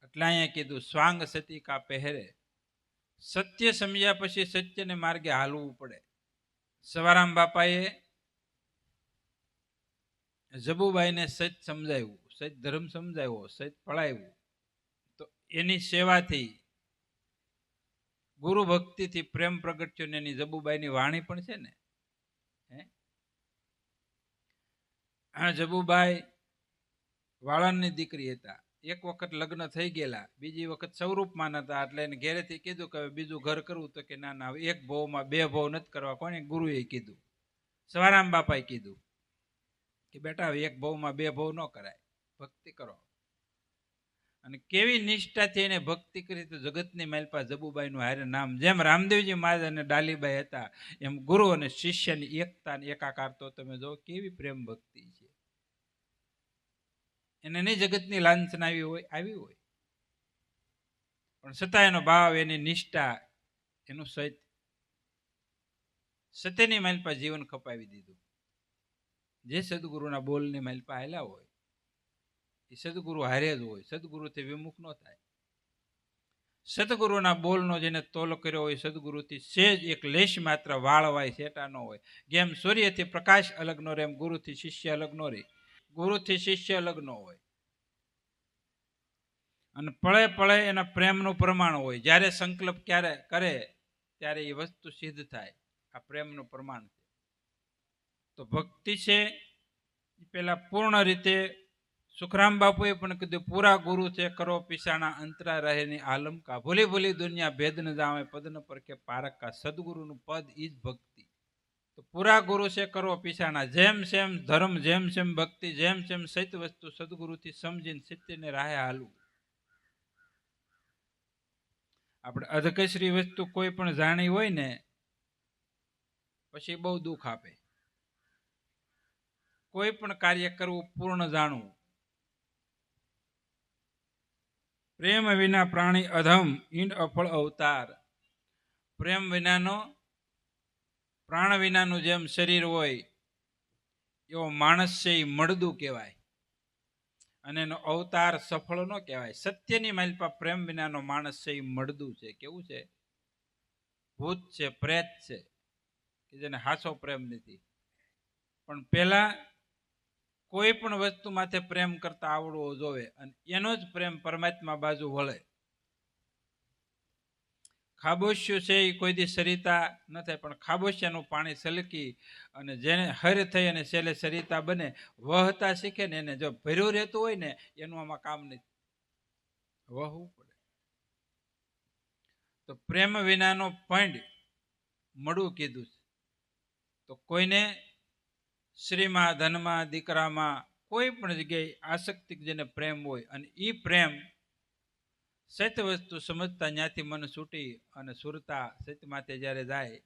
[SPEAKER 1] એટલે અહીંયા કીધું સ્વાંગ સતી કા પહેરે. સત્ય સમજ્યા પછી સત્યને માર્ગે હાલવું પડે. સવારામ બાપાએ જબુબાઈને સત સમજાવ્યું, સત ધર્મ સમજાવ્યો, સત પળાવ્યું. તો એની સેવાથી, ગુરુ ભક્તિથી પ્રેમ પ્રગટ્યો. એની જબુબાઈની વાણી પણ છે ને. જબુબાઈ વાળંદની દીકરી હતા. એક વખત લગ્ન થઈ ગયેલા, બીજી વખત સ્વરૂપમાં નતા. એટલે એને ઘેરેથી કીધું કે બીજું ઘર કરવું, તો કે ના ના, એક ભાવમાં બે ભાવ નથી કરવા. કોને? ગુરુએ કીધું. સવારામ બાપાએ કીધું કે બેટા એક ભવમાં બે ભવ ન કરાય, ભક્તિ કરો. અને કેવી નિષ્ઠાથી એને ભક્તિ કરી તો જગતની માલપા જબુબાઈનું હારે નામ, જેમ રામદેવજી મહારાજ અને ડાલીબાઈ હતા એમ ગુરુ અને શિષ્યની એકતા અને એકાકાર. તો તમે જો કેવી પ્રેમ ભક્તિ છે. એને નહીં જગતની લાંછના આવી હોય પણ છતાં એનો ભાવ, એની નિષ્ઠા, એનું સત્યની માલપા જીવન ખપાવી દીધું. જે સદગુરુના બોલની માલપા હાલ્યા હોય એ સદગુરુ હારે જ હોય, સદગુરુથી વિમુખ ન થાય. સદગુરુના બોલનો જેને તોલ કર્યો હોય સદગુરુથી સેજ એક લેશ માત્ર વાળવાય સેટા ન હોય. જેમ સૂર્યથી પ્રકાશ અલગ નો રહે એમ ગુરુથી શિષ્ય અલગ નો રહે, ગુરુથી શિષ્ય અલગ ન હોય. અને પળે પળે એના પ્રેમનું પ્રમાણ હોય. જ્યારે સંકલ્પ ક્યારે કરે ત્યારે એ વસ્તુ સિદ્ધ થાય. આ પ્રેમનું પ્રમાણ છે. તો ભક્તિ છે એ પેલા પૂર્ણ રીતે સુખરામ બાપુએ પણ કીધું, પૂરા ગુરુ છે કરો પીસાણા અંતરા રહેની આલમ કા, ભૂલી ભૂલી દુનિયા ભેદ ન જાવે પદ ન પરખે પારક કા. સદગુરુનું પદ ઈ જ ભક્તિ. તો પૂરા ગુરુ છે કરો પીસાણા, જેમ સેમ ધર્મ, જેમ સેમ ભક્તિ, જેમ સેમ સત્ય વસ્તુ સદગુરુથી સમજીને સત્યને રાહે હાલવું. આપણે અધકચરી વસ્તુ કોઈ પણ જાણી હોય ને પછી બહુ દુઃખ આપે. કોઈ પણ કાર્ય કરવું પૂર્ણ જાણવું. પ્રેમ વિના પ્રાણી અધમ, ઈંડ અફળ અવતાર. પ્રેમ વિનાનો, પ્રાણ વિનાનું જેમ શરીર હોય એવો માણસ છે એ મળદું કહેવાય અને એનો અવતાર સફળ ન કહેવાય. સત્યની માલપા પ્રેમ વિનાનો માણસ છે એ મળદું છે. કેવું છે? ભૂત છે, પ્રેત છે કે જેને હાસો પ્રેમ નથી. પણ પેલા કોઈ પણ વસ્તુ માથે પ્રેમ કરતા આવડવો જોવે અને એનો જ પ્રેમ પરમાત્મા બાજુ વળે. ખાબોશિયું છે એ કોઈ દી સરિતા ન થાય પણ ખાબોશિયાનું પાણી સલકી અને જેને હર થઈ અને છેલ્લે સરિતા બને, વહતા શીખે ને એને જો ભર્યું રહેતું હોય ને એનું આમાં કામ નથી, વહવું પડે. તો પ્રેમ વિનાનો પંડ મળું કીધું છે. તો કોઈને શ્રીમાં, ધનમાં, દીકરામાં, કોઈ પણ જગ્યાએ આસક્તિ જેને પ્રેમ હોય અને એ પ્રેમ સત્ય વસ્તુ સમજતા ત્યાંથી મન છૂટી અને સુરતા સત્ય માથે જ્યારે જાય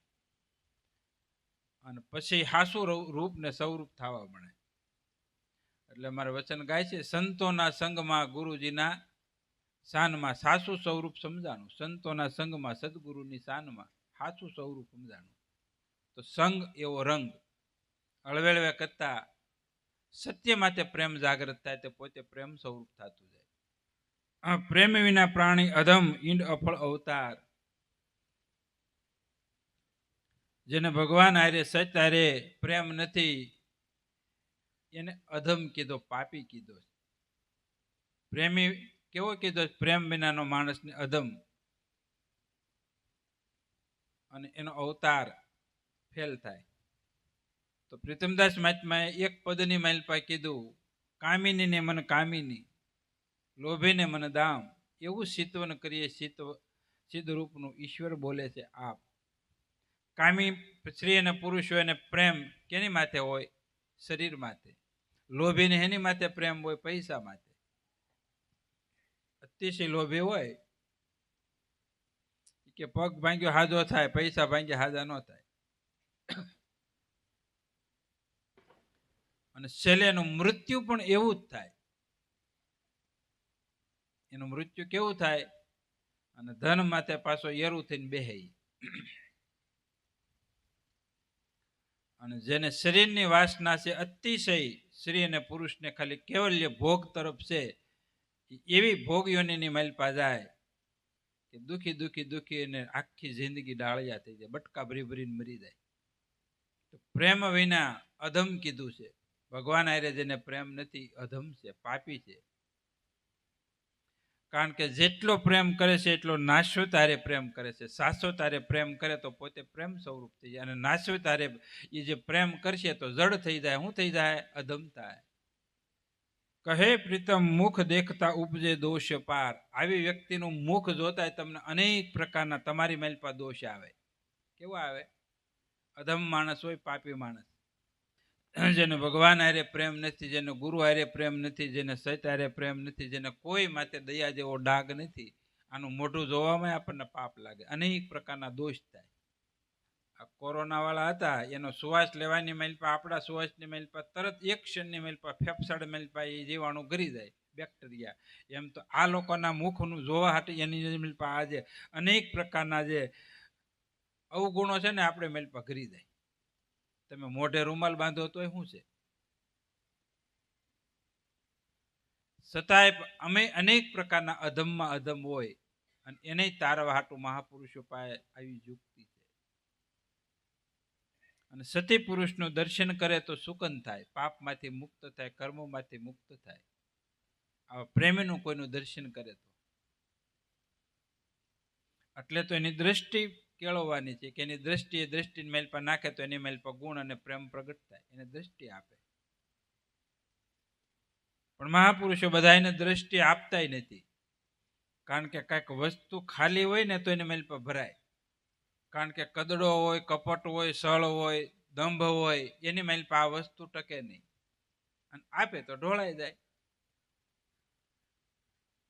[SPEAKER 1] અને પછી હાસુ રૂપ ને સ્વરૂપ થવા મળે. એટલે મારે વચન ગાય છે, સંતોના સંગમાં ગુરુજીના શાનમાં સાસુ સ્વરૂપ સમજાણું. સંતોના સંગમાં સદગુરુની શાનમાં સાચું સ્વરૂપ સમજાણું. તો સંગ એવો રંગ. હળવેળવે કરતા સત્ય માટે પ્રેમ જાગૃત થાય તે પોતે પ્રેમ સ્વરૂપ થતું જાય. આ પ્રેમ વિના પ્રાણી અધમ, ઈંડ અફળ અવતાર. જેને ભગવાન હારે સત્ય હારે પ્રેમ નથી એને અધમ કીધો, પાપી કીધો. પ્રેમી કેવો કીધો? પ્રેમ વિનાનો માણસને અધમ અને એનો અવતાર ફેલ થાય. તો પ્રીતમદાસ મહાત્માએ એક પદની માલપા કીધું, કામિની ને મન કામિની, લોભીને મન દામ, એવું સિત્વન કરીએ સિદ્ધરૂપનું ઈશ્વર બોલે છે આપ. કામી સ્ત્રી અને પુરુષ હોય અને પ્રેમ કેની માથે હોય? શરીર માથે. લોભીને એની માથે પ્રેમ હોય? પૈસા માથે. અતિશય લોભી હોય કે પગ ભાંગ્યો હાજો થાય, પૈસા ભાંગ્યા હાજા ન થાય. અને છેલ્લે એનું મૃત્યુ પણ એવું જ થાય. એનું મૃત્યુ કેવું થાય? અને ધન માથે પાછો એરું થઈને બેહે. અને જેને શરીરની વાસના છે અતિશય, સ્ત્રી અને પુરુષને ખાલી કેવલ્ય ભોગ તરફ છે, એવી ભોગયોની માલપા જાય કે દુખી દુખી દુખી અને આખી જિંદગી ડાળિયા થઈ જાય, બટકા ભરી ભરીને મરી જાય. તો પ્રેમ વિના અધમ કીધું છે. ભગવાન આરે જેને પ્રેમ નથી અધમ છે, પાપી છે. કારણ કે જેટલો પ્રેમ કરે છે એટલો નાશવત હારે પ્રેમ કરે છે. શાશ્વત હારે પ્રેમ કરે તો પોતે પ્રેમ સ્વરૂપ થઈ જાય અને નાશવત હારે એ જે પ્રેમ કરશે તો જડ થઈ જાય. શું થઈ જાય? અધમ થાય. કહે પ્રીતમ મુખ દેખતા ઉપજે દોષ પાર. આવી વ્યક્તિનું મુખ જોતા તમને અનેક પ્રકારના તમારી માલપા દોષ આવે. કેવા આવે? અધમ માણસ હોય, પાપી માણસ. જેને ભગવાન હારે પ્રેમ નથી, જેને ગુરુ હારે પ્રેમ નથી, જેને સત હારે પ્રેમ નથી, જેને કોઈ માથે દયા જેવો ડાઘ નથી, આનું મોઢું જોવામાં આપણને પાપ લાગે, અનેક પ્રકારના દોષ થાય. આ કોરોના વાળા હતા, એનો સુવાસ લેવાની મેલપા, આપણા સુવાસની મેલપા તરત એક ક્ષણની મેલપા ફેફસાડ મેલપા એ જીવાણુ ગરી જાય, બેક્ટેરિયા. એમ તો આ લોકોના મુખનું જોવા હાટે એની મેલપા આજે અનેક પ્રકારના જે અવગુણો છે ને આપણે મેલપા ગરી જાય. તમે મોઢે રૂમાલ બાંધો તોય શું છે? છતાંય અમે અનેક પ્રકારના અધમમાં અધમ હોય અને એને તારવા હાટું મહાપુરુષો પાસે આવી યુક્તિ છે. અને સતી પુરુષનું દર્શન કરે તો સુકન થાય, પાપમાંથી મુક્ત થાય, કર્મોમાંથી મુક્ત થાય. આવા પ્રેમીનું કોઈનું દર્શન કરે તો એટલે તો એની દ્રષ્ટિ કેળવવાની છે કે એની દ્રષ્ટિએ દ્રષ્ટિ મેલ પર નાખે તો એની મેલ પર ગુણ અને પ્રેમ પ્રગટ થાય, એને દ્રષ્ટિ આપે. પણ મહાપુરુષો બધા એને દ્રષ્ટિ આપતા નથી, કારણ કે કઈક વસ્તુ ખાલી હોય ને તો એને મેલ પર ભરાય. કારણ કે કદડો હોય, કપટ હોય, સળ હોય, દંભ હોય, એની મેલ પર આ વસ્તુ ટકે નહીં, અને આપે તો ઢોળાઈ જાય.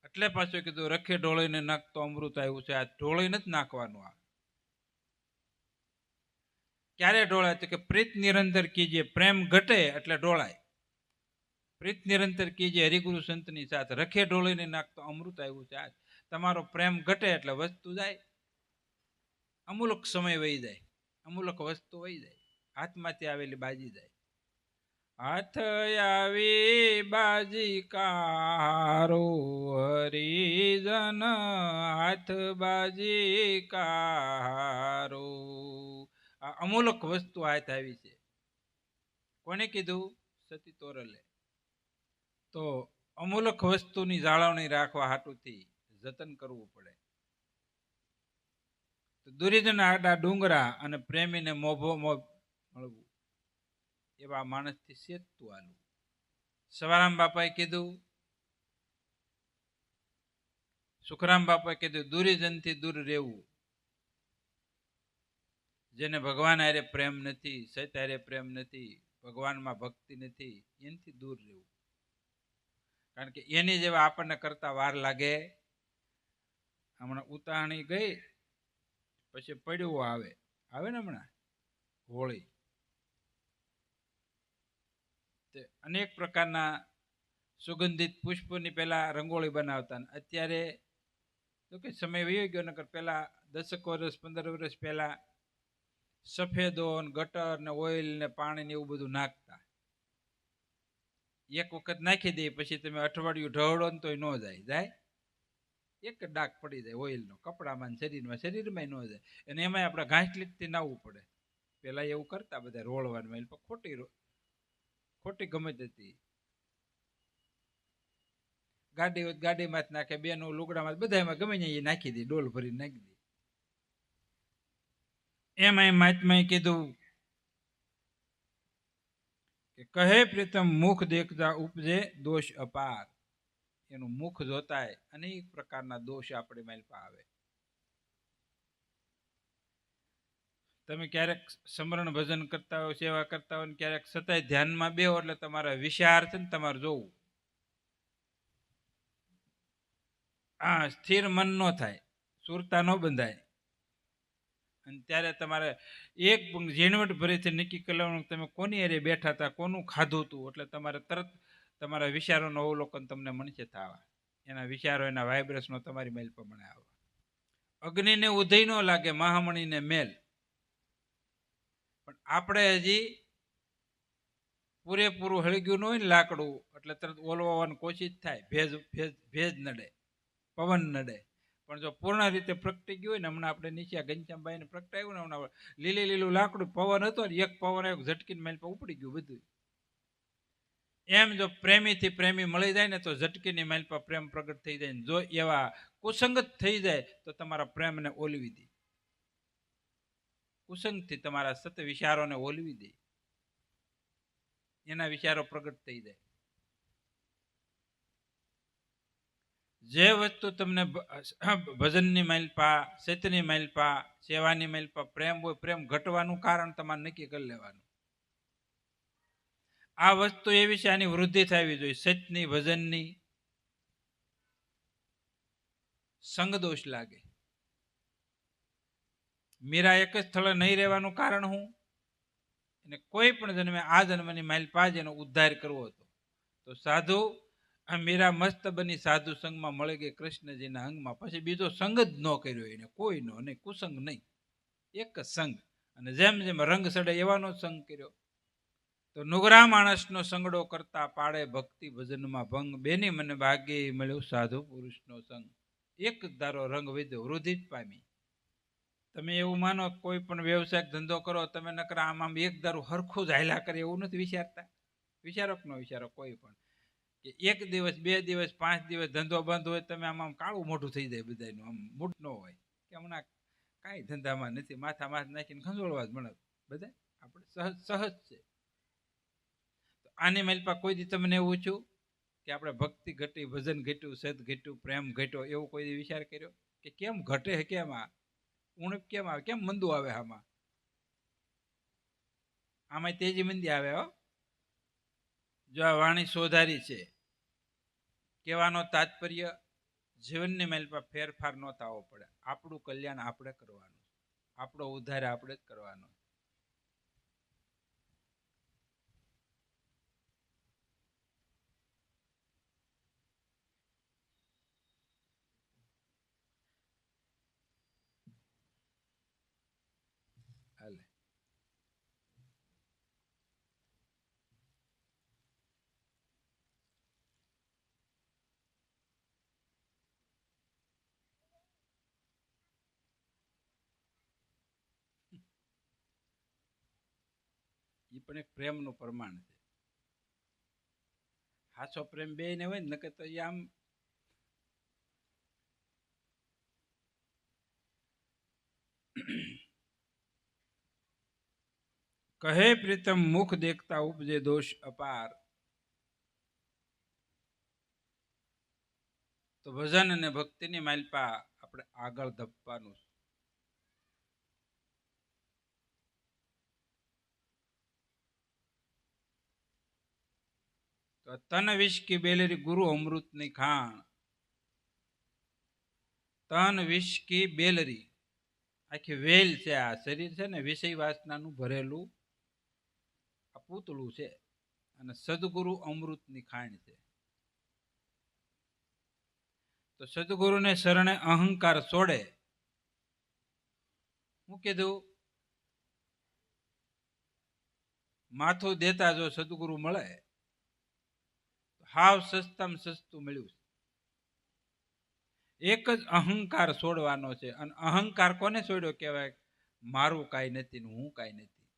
[SPEAKER 1] એટલે પાછું કીધું રખે ઢોળીને નાખતો અમૃત આવ્યું છે. આ ઢોળી નથી નાખવાનું. આ ક્યારે ઢોળાય તો કે પ્રીત નિરંતર કીજે, પ્રેમ ઘટે એટલે ઢોળાય. પ્રીત નિરંતર કીજે હરિગુરુ સંતની સાથે, રખે ઢોળીને નાખતો અમૃત આવ્યું છે. આજ તમારો પ્રેમ ઘટે એટલે વસ્તુ જાય, અમુલક સમય વહી જાય, અમુલક વસ્તુ વહી જાય, હાથમાંથી આવેલી બાજી જાય. હાથ આવી બાજી કારો હરિજન, હાથ બાજી કારો. આ અમૂલક વસ્તુ હાથ આવી છે. કોને કીધું? સતી તોરલે. તો અમૂલક વસ્તુની જાળવણી રાખવા હાટુથી જતન કરવું પડે. દુર્યોધન આડા ડુંગરા અને પ્રેમીને મોભો મોભ મળવું, એવા માણસથી સેજતું હાલવું. સવારામ બાપાએ કીધું, સુખરામ બાપાએ કીધું દુર્યોધનથી દૂર રહેવું. જેને ભગવાન હારે પ્રેમ નથી, સત હારે પ્રેમ નથી, ભગવાનમાં ભક્તિ નથી, એનાથી દૂર રહેવું. કારણ કે એની જેવા આપણને કરતા વાર લાગે. હમણાં ઉતારણી ગઈ પછી પડ્યું આવે આવે ને હમણાં હોળી, તે અનેક પ્રકારના સુગંધિત પુષ્પોની પહેલા રંગોળી બનાવતા. અત્યારે તો કે સમય વયો ગયો, નકર પહેલા 10 વર્ષ 15 વર્ષ પહેલા સફેદો ગટર ને ઓઇલ ને પાણી ને એવું બધું નાખતા. એક વખત નાખી દે પછી તમે અઠવાડિયું ઢવળો ને તોય ન જાય, એક ડાઘ પડી જાય ઓઇલનો, કપડામાં શરીરમાં ન જાય. અને એમાં આપણે ઘાસલીથી નાવવું પડે. પેલા એવું કરતા બધા રોળવાનું, ખોટી ગમે હતી. ગાડી હોય ગાડીમાં જ નાખે, બેનું લુગડામાં બધા એમાં ગમે એ નાખી દે, ડોલ ભરી નાખી દે. એમાં મહાત્માએ કીધું કે કહે પ્રીતમ મુખ દેખતા ઉપજે દોષ અપાર. એનું મુખ જોતા અનેક પ્રકારના દોષ આપણે માલપા આવે. તમે ક્યારેક સ્મરણ ભજન કરતા હોય, સેવા કરતા હોય, ક્યારેક છતાંય ધ્યાનમાં બેહો એટલે તમારા વિચાર છે ને તમારે જોવું. હા, સ્થિર મન ન થાય, સુરતા ન બંધાય. અને ત્યારે તમારે એક ઝીણવટ ભરીથી નક્કી કરવાનું તમે કોની હારે બેઠા હતા, કોનું ખાધું હતું, એટલે તમારે તરત તમારા વિચારોનો અવલોકન તમને મળશે થવા. એના વિચારો, એના વાઇબ્રેશનો તમારી મેલ પ્રમાણે આવે. અગ્નિને ઉધઈ ન લાગે, મહામણીને મેલ. પણ આપણે હજી પૂરેપૂરું હળગ્યું ન હોય ને લાકડું, એટલે તરત ઓલવવાની કોશિશ થાય, ભેજ નડે, પવન નડે. પણ જો પૂર્ણ રીતે પ્રગટી ગયું હોય ને, હમણાં આપણે નીચે ઘનશ્યામભાઈને પ્રગટાયું ને, હમણાં લીલું લાકડું પવન હતો ને, એક પવન આવ્યો ઝટકીને મેલ પર ઉપડી ગયું બધું. એમ જો પ્રેમીથી પ્રેમી મળી જાય ને તો ઝટકીની મેલ પર પ્રેમ પ્રગટ થઈ જાય. જો એવા કુસંગત થઈ જાય તો તમારા પ્રેમને ઓલવી દે, કુસંગથી તમારા સત વિચારોને ઓલવી દે, એના વિચારો પ્રગટ થઈ જાય. જે વસ્તુ તમને ભજનની માઇલપા, સતની માઇલપા, સેવાની માઇલપા પ્રેમ હોય, પ્રેમ ઘટવાનું કારણ તમારે નક્કી કરી લેવાનું. આ વસ્તુ એવી છે, આની વૃદ્ધિ થવી જોઈએ. સચની, ભજનની. સંગ દોષ લાગે. મીરા એક જ સ્થળે નહીં રહેવાનું કારણ હું? એને કોઈ પણ જન્મે આ જન્મની માઇલ પાજ એનો ઉદ્ધાર કરવો હતો. તો સાધુ આ મીરા મસ્ત બની સાધુ સંગમાં મળી ગઈ કૃષ્ણજીના અંગમાં. પછી બીજો સંગ જ ન કર્યો એને, કોઈનો, અને કુસંગ નહીં, એક જ સંગ. અને જેમ જેમ રંગ સડે એવાનો સંગ કર્યો. તો નુગરા માણસનો સંગડો કરતા પાડે ભક્તિ ભજનમાં ભંગ. બેની મને ભાગ્યે મળ્યો સાધુ પુરુષનો સંગ. એક ધારો રંગ વિદ્યો વૃદ્ધિ જ પામી. તમે એવું માનો કોઈ પણ વ્યવસાય ધંધો કરો, તમે નકર આમ એક ધારું હરખું જ હાલ્યા કરે એવું નથી વિચારતા. વિચારો કે ન વિચારો કોઈ પણ, કે એક દિવસ, 2 દિવસ, 5 દિવસ ધંધો બંધ હોય, તમે આમ કાળું મોઢું થઈ જાય બધાનું, આમ મૂડ ન હોય કે હમણાં કાંઈ ધંધામાં નથી, માથા માથ નાખીને ખંજોળવા જ મળે બધા. આપણે સહજ છે. આની મેલપા કોઈ દી તમને એવું છું કે આપણે ભક્તિ ઘટી, ભજન ઘટ્યું, સદ ઘટ્યું, પ્રેમ ઘટ્યો, એવું કોઈ દી વિચાર કર્યો કે કેમ ઘટે? કેમ આ ઉણપ કેમ આવે? કેમ મંદું આવે? આમાં તેજી મંદી આવે. હો, જો આ વાણી સોધારી છે. કહેવાનો તાત્પર્ય, જીવનની મેલપા ફેરફાર ન થવો પડે. આપણું કલ્યાણ આપણે કરવાનું, આપણો ઉદ્ધાર આપણે જ કરવાનો. હાલે. એ પણ એક પ્રેમનું પ્રમાણ છે. હાચો પ્રેમ બે ને હોય ને, તો એ આમ કહે પ્રીતમ મુખ દેખતા ઉપજે દોષ અપાર. તો ભજન અને ભક્તિની માલપા આપણે આગળ ધપવાનું. તો તન વિષ કી બેલેરી ગુરુ અમૃતની ખાણ. તન વિષ કી બેલરી, આખી વેલ છે. આ શરીર છે ને, વિષય વાસનાનું ભરેલું આ પૂતળું છે. અને સદગુરુ અમૃતની ખાણ છે. તો સદગુરુને શરણે અહંકાર છોડે. હું કીધું, માથું દેતા જો સદગુરુ મળે, હાવ સસ્તામાં સસ્તું મળ્યું. એક જ અહંકાર છોડવાનો છે. અને અહંકાર કોને છોડ્યો કહેવાય? મારું કાંઈ નથી ને હું કાંઈ નથી.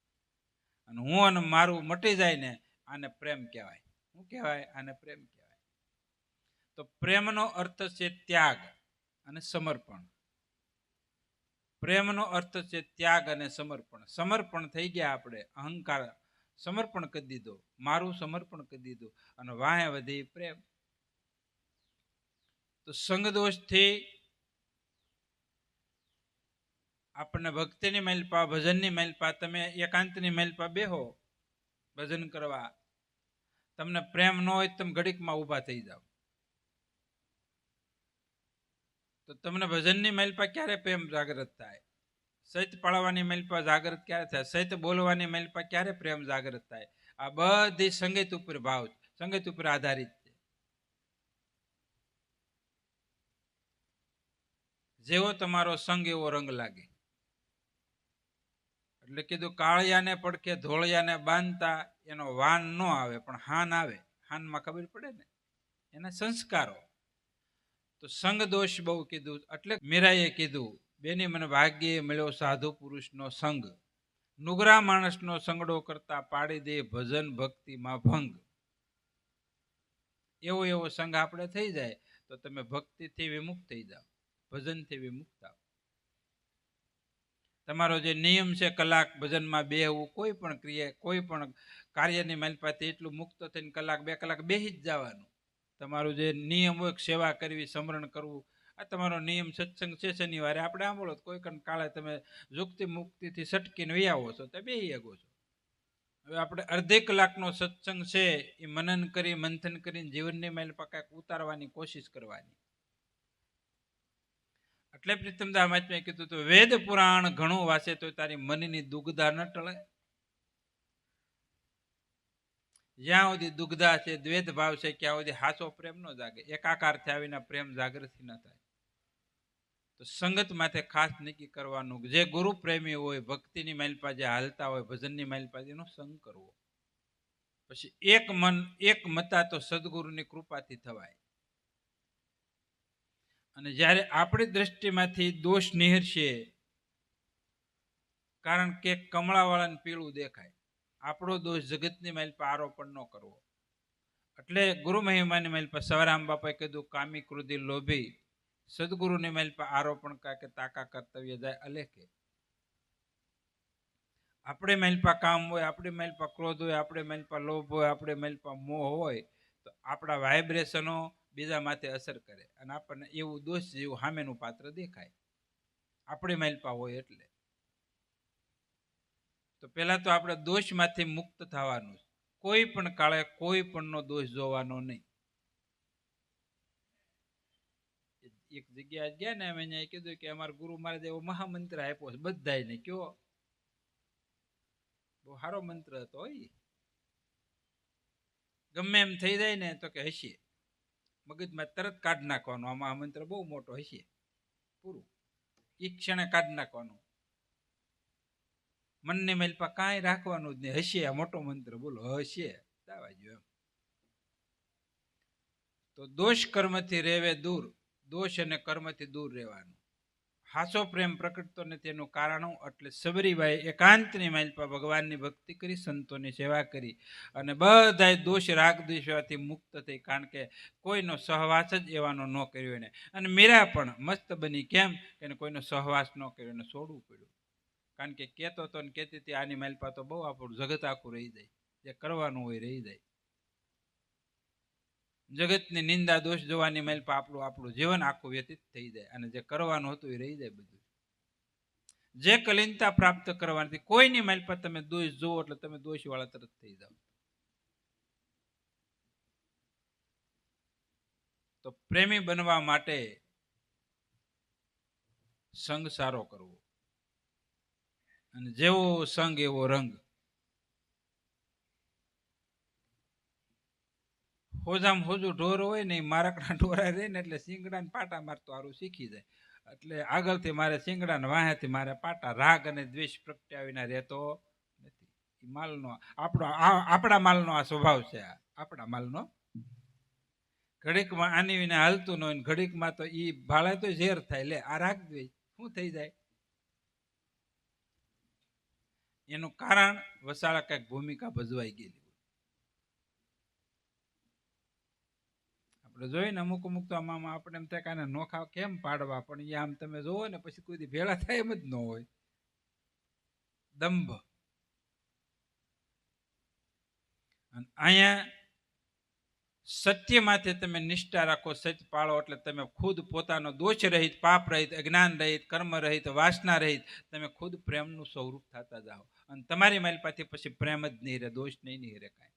[SPEAKER 1] અને હું અને મારું મટી જાય ને, આને પ્રેમ કહેવાય. શું કહેવાય? આને પ્રેમ કહેવાય. તો પ્રેમનો અર્થ છે ત્યાગ અને સમર્પણ. પ્રેમનો અર્થ છે ત્યાગ અને સમર્પણ. સમર્પણ થઈ ગયા આપણે, અહંકાર સમર્પણ કરી દીધો, મારું સમર્પણ કરી દીધું, અને વાહે વધી પ્રેમ. તો સંગદોષથી આપણને ભક્તિની મેલપા, ભજનની મેલપા, તમે એકાંતની મેલપા બેહો ભજન કરવા, તમને પ્રેમ ન હોય તમે ઘડીકમાં ઊભા થઈ જાઓ. તો તમને ભજનની મેલપા ક્યારે પ્રેમ જાગૃત થાય? સહિત પાળવાની મેલપા જાગૃત ક્યારે થાય? સહિત બોલવાની મેલપા ક્યારે પ્રેમ જાગૃત થાય? આ બધી સંગીત ઉપર ભાવ, સંગીત ઉપર આધારિત છે. જેવો તમારો સંગ એવો રંગ લાગે. એટલે કીધું, કાળિયાને પડખે ધોળિયાને બાંધતા એનો વાન ન આવે, પણ હાન આવે. હાનમાં ખબર પડે ને, એના સંસ્કારો. તો સંગ દોષ બહુ કીધું. એટલે મીરાએ કીધું, બેની મને ભાગ્યે મળ્યો સાધુ પુરુષનો સંગ. નુગરા માણસનો સંગડો કરતા પાડી દે ભજન ભક્તિમાં ભંગ. એવો એવો સંગ આપણે થઈ જાય તો તમે ભક્તિથી વિમુક્ત થઈ જાઓ, ભજનથી વિમુક્ત થાઓ. તમારો જે નિયમ છે કલાક ભજનમાં બેહવું, કોઈ પણ ક્રિયા, કોઈ પણ કાર્યની માલપાથી એટલું મુક્ત થઈને કલાક 2 કલાક બેહી જ જવાનું. તમારું જે નિયમ હોય, સેવા કરવી, સ્મરણ કરવું, આ તમારો નિયમ. સત્સંગ છે શનિવારે, આપણે સાંભળો, કોઈ કાળે તમે યુક્તિ મુક્તિથી સટકીને વહી આવો છો, તો બેહી શકો છો. હવે આપણે અડધી કલાકનો સત્સંગ છે એ મનન કરી મંથન કરીને જીવનની માલિપા કાંઈક ઉતારવાની કોશિશ કરવાની. એટલે પ્રીતમદા મહાત્માએ કીધું તો વેદ પુરાણ ઘણું વાંચે તો તારી મનની દુગ્ધા ન ટળે. જ્યાં સુધી દુગ્ધા છે, દ્વેષ ભાવ છે, ક્યાં સુધી હાચો પ્રેમ ન જાગે. એકાકાર થયા વિના પ્રેમ જાગૃતિ ન થાય. તો સંગત માથે ખાસ નક્કી કરવાનું, જે ગુરુ પ્રેમી હોય, ભક્તિની માલિપા જે હાલતા હોય, ભજનની માલિપા એનો સંગ કરવો. પછી એક મન એક મતા તો સદગુરુની કૃપાથી થવાય. અને જ્યારે આપણી દ્રષ્ટિમાંથી દોષ નિહરશે, કારણ કે કમળાવાળાને પીળું દેખાય, આપણો દોષ જગતની માલિપા આરોપણ ન કરવો. એટલે ગુરુ મહિમાની માલિપા સવારામ બાપાએ કીધું, કામી ક્રોધી લોભી સદગુરુની માલિપા આરોપણ કે તાકા કર્તવ્ય જાય અલેખે. આપણે માલિપા કામ હોય, આપણી માલિપા ક્રોધ હોય, આપણે માલિપા લોભ હોય, આપણે માલિપા મોહ હોય, તો આપણા વાઇબ્રેશનો બીજા માથે અસર કરે અને આપણને એવું દોષ જેવું સામેનું પાત્ર દેખાય, આપણી માલિપા હોય એટલે. તો પહેલા તો આપણે દોષમાંથી મુક્ત થવાનું. કોઈ પણ કાળે કોઈ પણનો દોષ જોવાનો નહીં. એક જગ્યાએ ગયા ને, અમે અહીંયા કીધું કે અમારા ગુરુ મહારાજ એવો મહામંત્ર આપ્યો છે બધાને. કયો? બહુ સારો મંત્ર હતો. ગમે એમ થઈ જાય ને તો કે હસીએ, મગજમાં તરત કાઢી નાખવાનો. આમાં આ મંત્ર બહુ મોટો, હસીએ, પૂરું. એ ક્ષણે કાઢી નાખવાનું. મનની માલિપા કાંઈ રાખવાનું જ નહીં. હસીએ, આ મોટો મંત્ર બોલો, હસીએ દાવા જો એમ. તો દોષ કર્મથી રહેવે દૂર. દોષ અને કર્મથી દૂર રહેવાનું. હાસો પ્રેમ પ્રકટતો નથી. એનું કારણ એટલે સબરીબાઈ એકાંતની માલિપા ભગવાનની ભક્તિ કરી, સંતોની સેવા કરી અને બધા દોષ રાગ દ્વેષથી મુક્ત થઈ. કારણ કે કોઈનો સહવાસ જ એવાનો ન કર્યો એને. અને મીરા પણ મસ્ત બની. કેમ કે કોઈનો સહવાસ ન કર્યો એને છોડવું પડ્યું. કારણ કે કહેતો હતો ને કહેતી હતી, આની માલિપા તો બહુ આપણું જગત આખું રહી જાય, જે કરવાનું હોય રહી જાય. જગતની નિંદા દોષ જોવાની માલિપા આપણું જીવન આખું વ્યતીત થઈ જાય અને જે કરવાનું હતું એ રહી જાય બધું. જે કલીનતા પ્રાપ્ત કરવાની, કોઈની માલિપા તમે દોષ જુઓ એટલે તમે દોષ વાળા તરત થઈ જાઓ. તો પ્રેમી બનવા માટે સંગ સારો કરવો, અને જેવો સંગ એવો રંગ. હોજામાં હોજું ઢોર હોય ને, મારકડા ઢોરા રહે ને એટલે શીંગડાને પાટા મારતો સારું શીખી જાય. એટલે આગળથી મારે શીંગડાને વાહેથી મારે પાટા. રાગ અને દ્વેષ પ્રગટાવીને રહેતો નથી. માલનો આપણા માલનો આ સ્વભાવ છે. આપણા માલનો ઘડીકમાં આની વિના હાલતું ન હોય, ઘડીકમાં તો ઈ ભાળે તો ઝેર થાય. લે આ રાગ દ્વેષ શું થઈ જાય? એનું કારણ વસાળા કઈક ભૂમિકા ભજવાઈ ગયેલી. આપણે જોઈએ ને અમુક અમુક તો આમાં આપણે એમ થાય કે નોખા કેમ પાડવા, પણ એ આમ તમે જોવો ને પછી કોઈ ભેળા થાય એમ જ ન હોય. દંભ. અને અહીંયા સત્યમાંથી તમે નિષ્ઠા રાખો, સત્ય પાળો એટલે તમે ખુદ પોતાનો દોષ રહિત, પાપ રહિત, અજ્ઞાન રહિત, કર્મ રહિત, વાસના રહિત તમે ખુદ પ્રેમનું સ્વરૂપ થતા જાઓ. અને તમારી માલિપાથી પછી પ્રેમ જ નહીં રહે, દોષ નહીં રહે કાંઈ.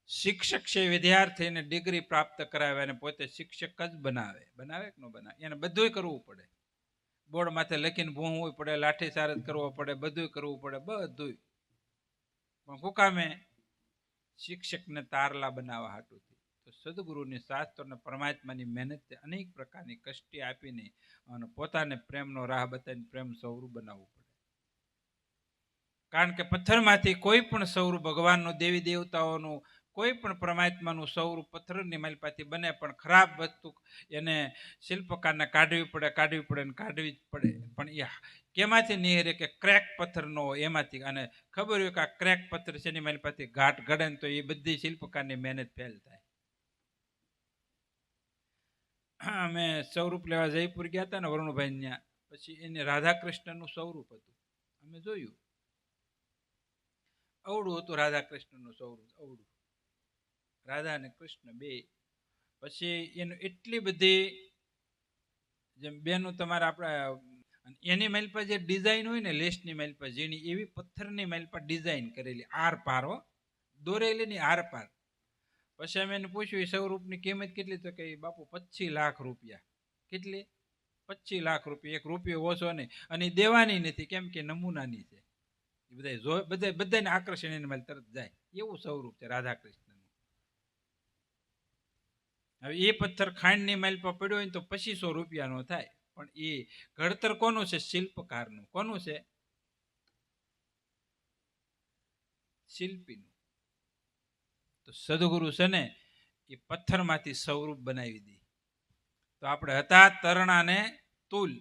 [SPEAKER 1] શિક્ષક છે વિદ્યાર્થીને ડિગ્રી પ્રાપ્ત કરાવે અને પોતે શિક્ષક જ બનાવે. બનાવે કે ન બનાવે? એને બધું કરવું પડે. બોર્ડ માથે લખીને ભૂંવું પડે, લાઠીચાર્જ કરવો પડે, બધું કરવું પડે, બધું. પણ શું કામે? શિક્ષકને તારલા બનાવવા હાટુથી. તો સદગુરુની શાસ્ત્ર અને પરમાત્માની મહેનત અનેક પ્રકારની કષ્ટી આપીને અને પોતાને પ્રેમનો રાહ બતાવીને પ્રેમ સ્વરૂપ બનાવવું પડે. કારણ કે પથ્થરમાંથી કોઈ પણ સ્વરૂપ, ભગવાનનું, દેવી દેવતાઓનું, કોઈ પણ પરમાત્માનું સ્વરૂપ પથ્થરની માલિપાથી બને, પણ ખરાબ વસ્તુ એને શિલ્પકારને કાઢવી પડે ને કાઢવી જ પડે. પણ એ કેમાંથી નિહરે? કે ક્રેક પથ્થર નો હોય એમાંથી. અને ખબર હોય કે આ ક્રેક પથ્થર છે એની માલિપાથી ઘાટ ઘડે ને તો એ બધી શિલ્પકારની મહેનત ફેલ થાય. અમે સ્વરૂપ લેવા જયપુર ગયા હતા ને વરુણભાઈ ત્યાં, પછી એને રાધા કૃષ્ણનું સ્વરૂપ હતું. અમે જોયું, અવળું હતું રાધા કૃષ્ણનું સ્વરૂપ, અવળું. રાધા અને કૃષ્ણ બે. પછી એનું એટલી બધી જેમ બેનું તમારે આપણા એની માઇલ પર જે ડિઝાઇન હોય ને લેસની માઇલ પર જેની એવી પથ્થરની માઇલ પર ડિઝાઇન કરેલી આર પાર દોરેલી ની આર પાર. પછી અમે એને પૂછ્યું એ સ્વરૂપની કિંમત કેટલી, તો કે બાપુ 25 લાખ રૂપિયા. કેટલી? 25 લાખ રૂપિયા. એક રૂપિયો ઓછો નહીં, અને દેવાની નથી, કેમ કે નમૂનાની છે. બધાને આકર્ષણ એની માઇલ તરત જાય એવું સ્વરૂપ છે રાધા કૃષ્ણનું. હવે એ પથ્થર ખાંડની માઇલ પર પડ્યો હોય તો 2500 રૂપિયાનો થાય, પણ એ ઘડતર કોનું છે? શિલ્પકારનું. કોનું છે? શિલ્પીનું. તો સદગુરુ છે ને એ પથ્થરમાંથી સ્વરૂપ બનાવી દે. તો આપણે હતા તરણાને તુલ,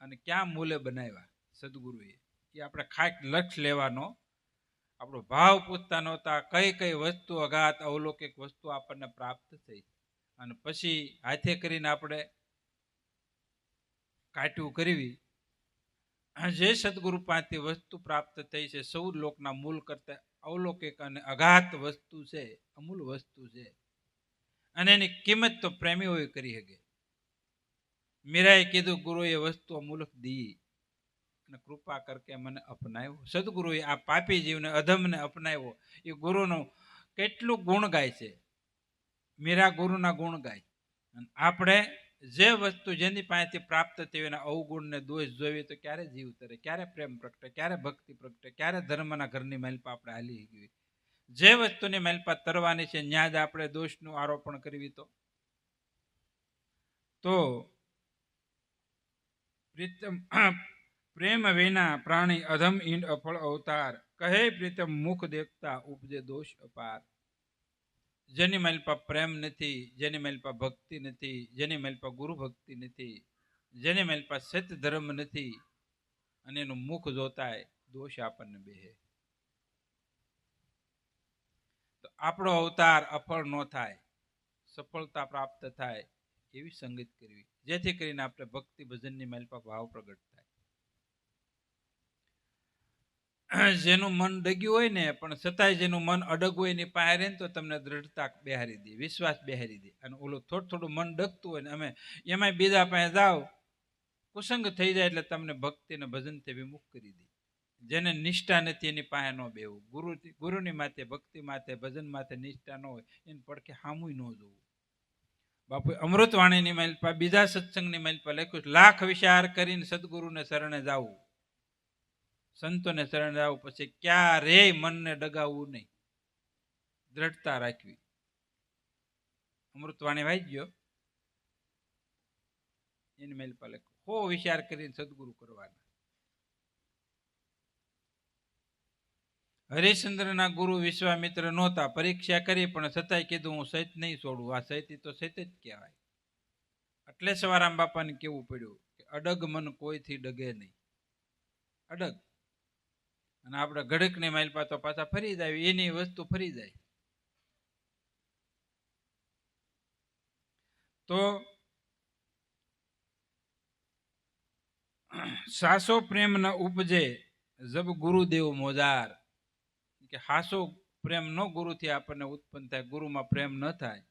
[SPEAKER 1] અને ક્યાં મૂલે બનાવ્યા સદગુરુએ. એ આપણે ખાક લક્ષ લેવાનો, આપણો ભાવ પૂછતા નહોતા. કઈ કઈ વસ્તુ અઘાત અવલૌકિક વસ્તુ આપણને પ્રાપ્ત થઈ, અને પછી હાથે કરીને આપણે કાટ્યું કરવી. જે સદગુરુ પાસેથી વસ્તુ પ્રાપ્ત થઈ છે, સૌ લોકના મૂળ કરતા અવલૌકિક અને અઘાત વસ્તુ છે, અમૂલ વસ્તુ છે, અને એની કિંમત તો પ્રેમીઓએ કરી શકે. મીરાએ કીધું ગુરુએ વસ્તુ અમૂલક દી, અને કૃપા કરકે મને અપનાવ્યો. સદગુરુએ આ પાપી જીવને અધમને અપનાવ્યો. એ ગુરુનું કેટલું ગુણ ગાય છે. મીરા ગુરુના ગુણ ગાય. અને આપણે જે વસ્તુ જેની પાસેથી પ્રાપ્ત થઈ એના અવગુણને દોષ જોઈએ તો ક્યારે જીવ તરે, ક્યારે પ્રેમ પ્રગટે, ક્યારે ભક્તિ પ્રગટે, ક્યારે ધર્મના ઘરની માલપા આપણે હાલી ગઈ. જે વસ્તુની માલપા તરવાની છે ન્યા જ આપણે દોષનું આરોપણ કરવી તો પ્રીતમ પ્રેમ વિના પ્રાણી અધમ ઈંડ અફળ અવતાર. કહે પ્રીતમ મુખ દેખતા ઉપજે દોષ અપાર. જેની માલપા પ્રેમ નથી, જેની માલપા ભક્તિ નથી, જેની માલપા ગુરુ ભક્તિ નથી, જેની માલપા સત્ય ધર્મ નથી, અને એનું મુખ જોતા દોષ આપણને બેહે. તો આપણો અવતાર અફળ ન થાય, સફળતા પ્રાપ્ત થાય એવી સંગત કરવી, જેથી કરીને આપણે ભક્તિ ભજનની માલપા ભાવ પ્રગટ થાય. જેનું મન ડગ્યું હોય ને, પણ છતાંય જેનું મન અડગ હોય એની પાસે રહે તો તમને દ્રઢતા બેહારી દે, વિશ્વાસ બેહારી દે. અને ઓલું થોડું મન ડગતું હોય ને અમે એમાંય બીજા પાસે જાઓ, કુસંગ થઈ જાય એટલે તમને ભક્તિ ને ભજનથી વિમુખ કરી દે. જેને નિષ્ઠા નથી એની પાસે ન બેવું. ગુરુની માથે, ભક્તિ માથે, ભજન માથે નિષ્ઠા ન હોય એને પડખે હામુય ન જોવું. બાપુ અમૃતવાણીની માલપા બીજા સત્સંગની માલપા લખ્યું, લાખ વિચાર કરીને સદગુરુને શરણે જાવું, સંતોને શરણ જાવું, પછી ક્યારેય મનને ડગાવવું નહીં, દ્રઢતા રાખવી. અમૃતવાણી વાંચ્યો એની માલપા લખ્યું, હો વિચાર કરીને સદગુરુ કરવાના. હરિશ્ચંદ્રના ગુરુ વિશ્વામિત્ર નહોતા, પરીક્ષા કરી પણ છતાંય કીધું હું સહિત નહીં છોડું. આ સહિત તો સહિત જ કહેવાય. એટલે સવારામ બાપાને કેવું પડ્યું કે અડગ મન કોઈથી ડગે નહીં. અડગ. અને આપણે ઘડકની માલપા તો પાછા ફરી જાય, એની વસ્તુ ફરી જાય. તો સાસો પ્રેમ ન ઉપજે જબ ગુરુદેવ મોજાર. કે હાસો પ્રેમ ન ગુરુથી આપણને ઉત્પન્ન થાય, ગુરુમાં પ્રેમ ન થાય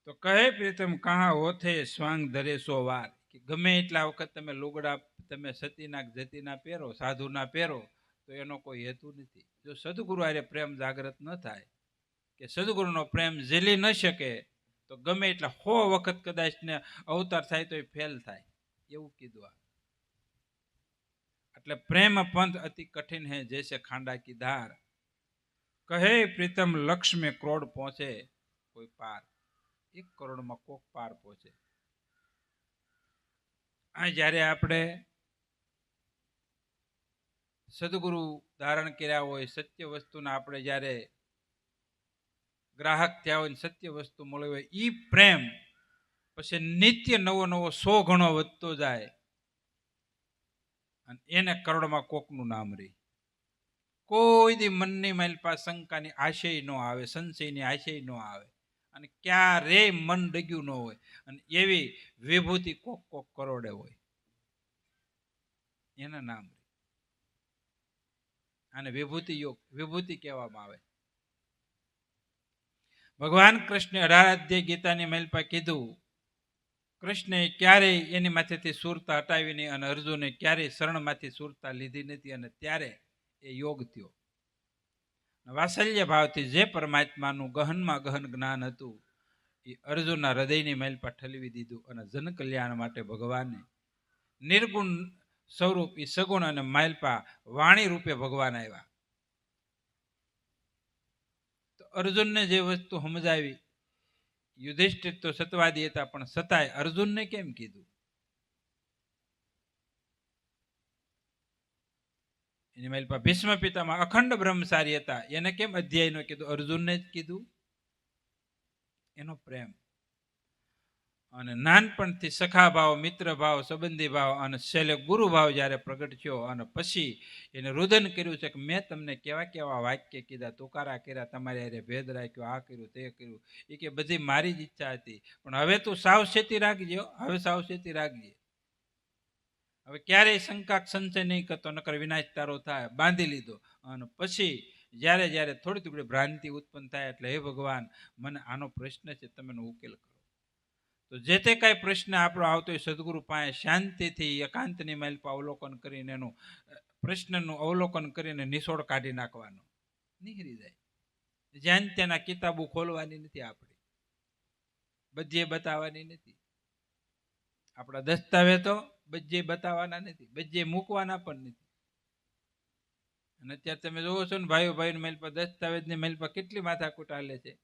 [SPEAKER 1] તો કહે પ્રીતમ કહા હોથે સ્વાંગ ધરે 100 વાર. કે ગમે એટલા વખત તમે લુગડા તમે સતીના જતીના પહેરો, સાધુના પહેરો, તો એનો કોઈ હેતુ નથી. જો સદગુરુ આરે પ્રેમ જાગૃત ન થાય, કે સદગુરુનો પ્રેમ ઝીલી ન શકે, તો ગમે એટલા 100 વખત કદાચ ને અવતાર થાય તો એ ફેલ થાય, એવું કીધું. એટલે પ્રેમ पंथ अति कठिन है जैसे खांडा की धार. કહે પ્રીતમ લક્ષ में करोड़ पहुंचे कोई पार. 1 કરોડમાં કોક પાર પહોંચે. આ જ્યારે આપણે સદગુરુ ધારણ કર્યા હોય, સત્ય વસ્તુના આપણે જ્યારે ગ્રાહક થયા હોય, સત્ય વસ્તુ મળી હોય, ઈ પ્રેમ પછી નિત્ય નવો 100 ગણો વધતો જાય, અને એને કરોડમાં કોકનું નામ રહી. કોઈ દી મનની માલપા શંકાની આશય ન આવે, સંશયની આશય ન આવે, અને ક્યારેય મન ડગ્યું ન હોય, અને એવી વિભૂતિ કોક કરોડે હોય, એના નામ રહી. અને વિભૂતિ યોગ, વિભૂતિ કહેવામાં આવે. ભગવાન કૃષ્ણ 18 અધ્યાય ગીતાની માલપા કીધું, કૃષ્ણએ ક્યારેય એની માથેથી સુરતા હટાવી નહીં અને અર્જુને ક્યારેય શરણમાંથી સુરતા લીધી નથી, અને ત્યારે એ યોગ થયો. વાત્સલ્ય ભાવથી જે પરમાત્માનું ગહનમાં ગહન જ્ઞાન હતું એ અર્જુનના હૃદયની મેલ પર ઠલવી દીધું, અને જન કલ્યાણ માટે ભગવાને નિર્ગુણ સ્વરૂપ એ સગુણ અને માલપા વાણી રૂપે ભગવાન આવ્યા. તો અર્જુનને જે વસ્તુ સમજાવી, યુધિષ્ઠિર તો સતવાદી હતા પણ છતાંય અર્જુનને કેમ કીધું? એની માલપા ભીષ્મ પિતામાં અખંડ બ્રહ્મચારી હતા, એને કેમ અધ્યાય નો કીધું? અર્જુનને જ કીધું. એનો પ્રેમ અને નાનપણથી સખા ભાવ, મિત્ર ભાવ, સંબંધી ભાવ અને છેલ્લે ગુરુ ભાવ જ્યારે પ્રગટ થયો અને પછી એને રુદન કર્યું છે કે મેં તમને કેવા કેવા વાક્ય કીધા, તુકારા કર્યા, તમારી હારે ભેદ રાખ્યો, આ કર્યું, તે કર્યું. એ કે બધી મારી જ ઈચ્છા હતી, પણ હવે તું સાવચેતી રાખજો, હવે સાવચેતી રાખજે. હવે ક્યારેય શંકા સંશય નહીં કરતો, નકર વિનાશ તારો થાય. બાંધી લીધો. અને પછી જ્યારે જ્યારે થોડી થોડી ભ્રાંતિ ઉત્પન્ન થાય એટલે હે ભગવાન, મને આનો પ્રશ્ન છે, તમે ઉકેલ કરો. તો જે તે કાંઈ પ્રશ્ન આપણો આવતો હોય સદગુરુ પાસે શાંતિથી એકાંતની માઇલ પર અવલોકન કરીને એનું પ્રશ્નનું અવલોકન કરીને નિસોડ કાઢી નાખવાનો, નીકળી જાય. જ્યાં તેના કિતાબો ખોલવાની નથી, આપણે બધે બતાવવાની નથી, આપણા દસ્તાવેજો બધે બતાવવાના નથી, બધે મૂકવાના પણ નથી. અને અત્યારે તમે જોવો છો ને ભાઈઓ ભાઈ મેલ પર દસ્તાવેજની મેલ પર કેટલી માથાકૂટ હાલે છે.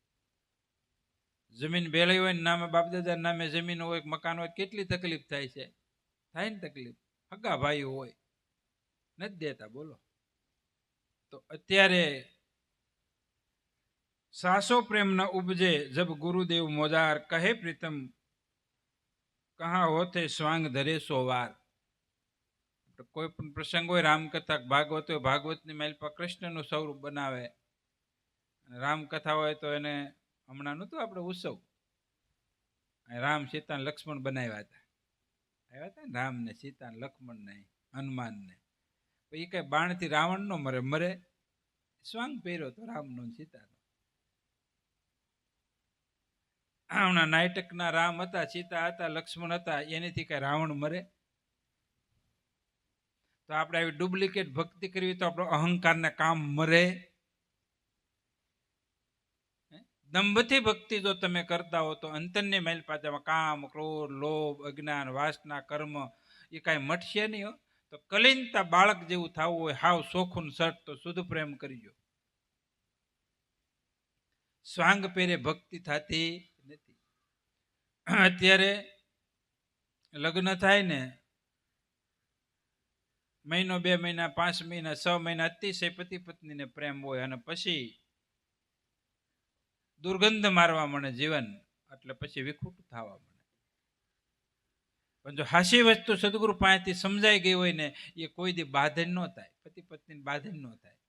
[SPEAKER 1] જમીન ભેળવી હોય ને નામે બાપદાદા નામે જમીન હોય, મકાન હોય, કેટલી તકલીફ થાય છે. થાય ને તકલીફ, હગા ભાઈઓ હોય નથી દેતા. બોલો. તો અત્યારે સાસો પ્રેમ ન ઉપજે જબ ગુરુદેવ મોજાર, કહે પ્રીતમ કહા હોતે સ્વાંગ ધરે સો વાર. કોઈ પણ પ્રસંગ હોય, રામકથા ભાગવત હોય, ભાગવતની મેલ પર કૃષ્ણનું સ્વરૂપ બનાવે. રામકથા હોય તો એને હમણાં નહોતું આપણે ઉત્સવ, રામ સીતા લક્ષ્મણ બનાવ્યા હતા, આવ્યા હતા ને રામ ને સીતા લક્ષ્મણ ને હનુમાન ને. એ કઈ બાણથી રાવણ નો મરે, મરે સ્વાંગ પહેર્યો તો રામનો સીતાનો. હમણાં નાટકના રામ હતા, સીતા હતા, લક્ષ્મણ હતા, એનેથી કઈ રાવણ મરે? તો આપણે આવી ડુપ્લિકેટ ભક્તિ કરવી તો આપણો અહંકારને કામ મરે? દંભથી ભક્તિ જો તમે કરતા હો તો અંતરની મેલ પાછામાં કામ, ક્રોધ, લોભ, અજ્ઞાન, વાસના, કર્મ એ કાંઈ મટશે નહીં હો. તો કલિનતા બાળક જેવું થવું હોય, હાવ સોખું સટ, તો શુદ્ધ પ્રેમ કરજો. સ્વાંગ પહેરે ભક્તિ થતી નથી. અત્યારે લગ્ન થાય ને, મહિનો, 2 મહિના, 5 મહિના, 6 મહિના અતિશય પતિ પત્નીને પ્રેમ હોય, અને પછી દુર્ગંધ મારવા મળે જીવન, એટલે પછી વિખૂટ થવા મળે. પણ જો હાસી વસ્તુ સદગુરુ પાસેથી સમજાઈ ગઈ હોય ને, એ કોઈ દી બાંધન ન થાય, પતિ પત્ની બાંધન ન થાય.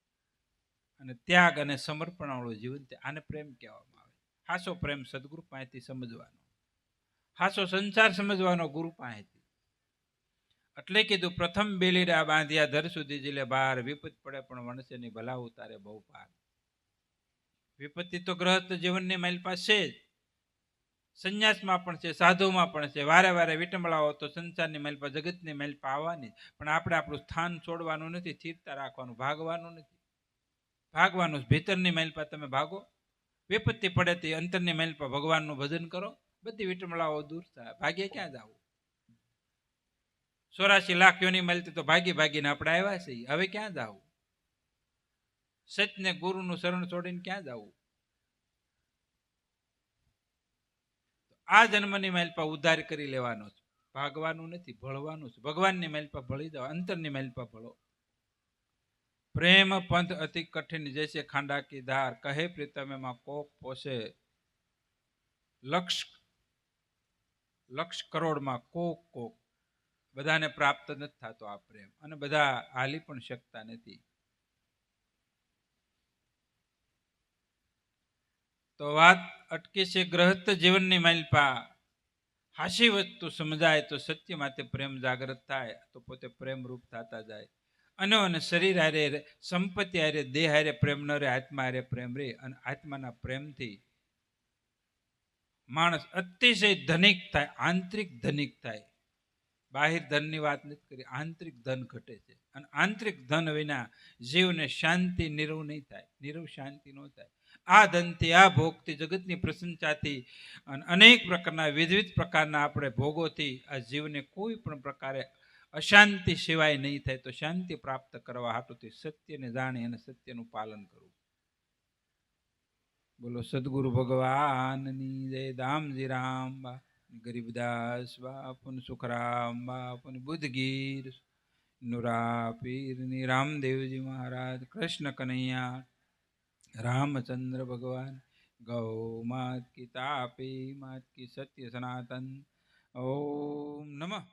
[SPEAKER 1] અને ત્યાગ અને સમર્પણ વાળું જીવન, આને પ્રેમ કહેવામાં આવે. હાસો પ્રેમ સદગુરુ પાસેથી સમજવાનો, હાસો સંસાર સમજવાનો ગુરુ પાસેથી. એટલે કીધું પ્રથમ બેલીડા બાંધ્યા ધર સુધી જીલે બાર, વિપત પડે પણ વણસે ની ભલા ઉતારે બહુ પાર. વિપત્તિ તો ગ્રહસ્થ જીવનની માઇલ પાસે છે જ, સંન્યાસમાં પણ છે, સાધુમાં પણ છે. વારે વારે વિટંબળાઓ તો સંસારની માઇલ પર, જગતની માઇલ પર આવવાની. પણ આપણે આપણું સ્થાન છોડવાનું નથી, સ્થિરતા રાખવાનું, ભાગવાનું નથી. ભાગવાનું ભીતરની માઇલ પર તમે ભાગો, વિપત્તિ પડે તે અંતરની માઇલ પર ભગવાનનું ભજન કરો, બધી વિટંબળાઓ દૂર થાય. ભાગ્ય ક્યાં જવું? 84 લાખ યોની મળતી તો ભાગી ભાગીને આપણે આવ્યા છીએ, હવે ક્યાં જવું? સત્યને ગુરુનું શરણ છોડીને ક્યાં જવું? આ જન્મની માઇલ પર ઉદ્ધાર કરી લેવાનો છે, ભાગવાનું નથી, ભળવાનું છે. ભગવાનની માઇલ પર ભળી જાઓ, અંતરની માઇલ પર ભળો. પ્રેમ પંથ અતિ કઠિન જૈસે ખાંડા કી ધાર, કહે પ્રીતમ એમાં કોક પોસે લક્ષ કરોડમાં કોક કોક. બધાને પ્રાપ્ત નથી થતો આ પ્રેમ, અને બધા હાલી પણ શકતા નથી. તો વાત અટકે છે ગ્રહસ્થ જીવનની માઇલપા. હાસી વસ્તુ સમજાય તો સત્ય માટે પ્રેમ જાગૃત થાય, તો પોતે પ્રેમ રૂપ થતા જાય. અને શરીર હારે, સંપત્તિ હારે, દેહ હારે પ્રેમ ન રહે, આત્મા હારે પ્રેમ રહે. અને આત્માના પ્રેમથી માણસ અતિશય ધનિક થાય, આંતરિક ધનિક થાય. બાહિર ધનની વાત નથી કરી, આંતરિક ધન ઘટે છે. અને આંતરિક ધન વિના જીવને શાંતિ નિરવ નહીં થાય, નિરવ શાંતિ ન થાય. આ ધનથી, આ ભોગથી, જગતની પ્રશંસાથી અને અનેક પ્રકારના વિવિધ પ્રકારના આપણે ભોગોથી આ જીવને કોઈ પણ પ્રકારે અશાંતિ સિવાય નહીં થાય. તો શાંતિ પ્રાપ્ત કરવા હાટુથી સત્યને જાણી અને સત્યનું પાલન કરવું. બોલો સદગુરુ ભગવાનની જય. દામજી રામ બા, ગરીબદાસ બાપુન, સુખરામ બાપુન, બુદ્ધગીર નુરા પીરની, રામદેવજી મહારાજ, કૃષ્ણ કનૈયા, રામચંદ્ર ભગવાન, ગૌ માત કી, તાપી માત કી, સત્ય સનાતન. ઓમ નમઃ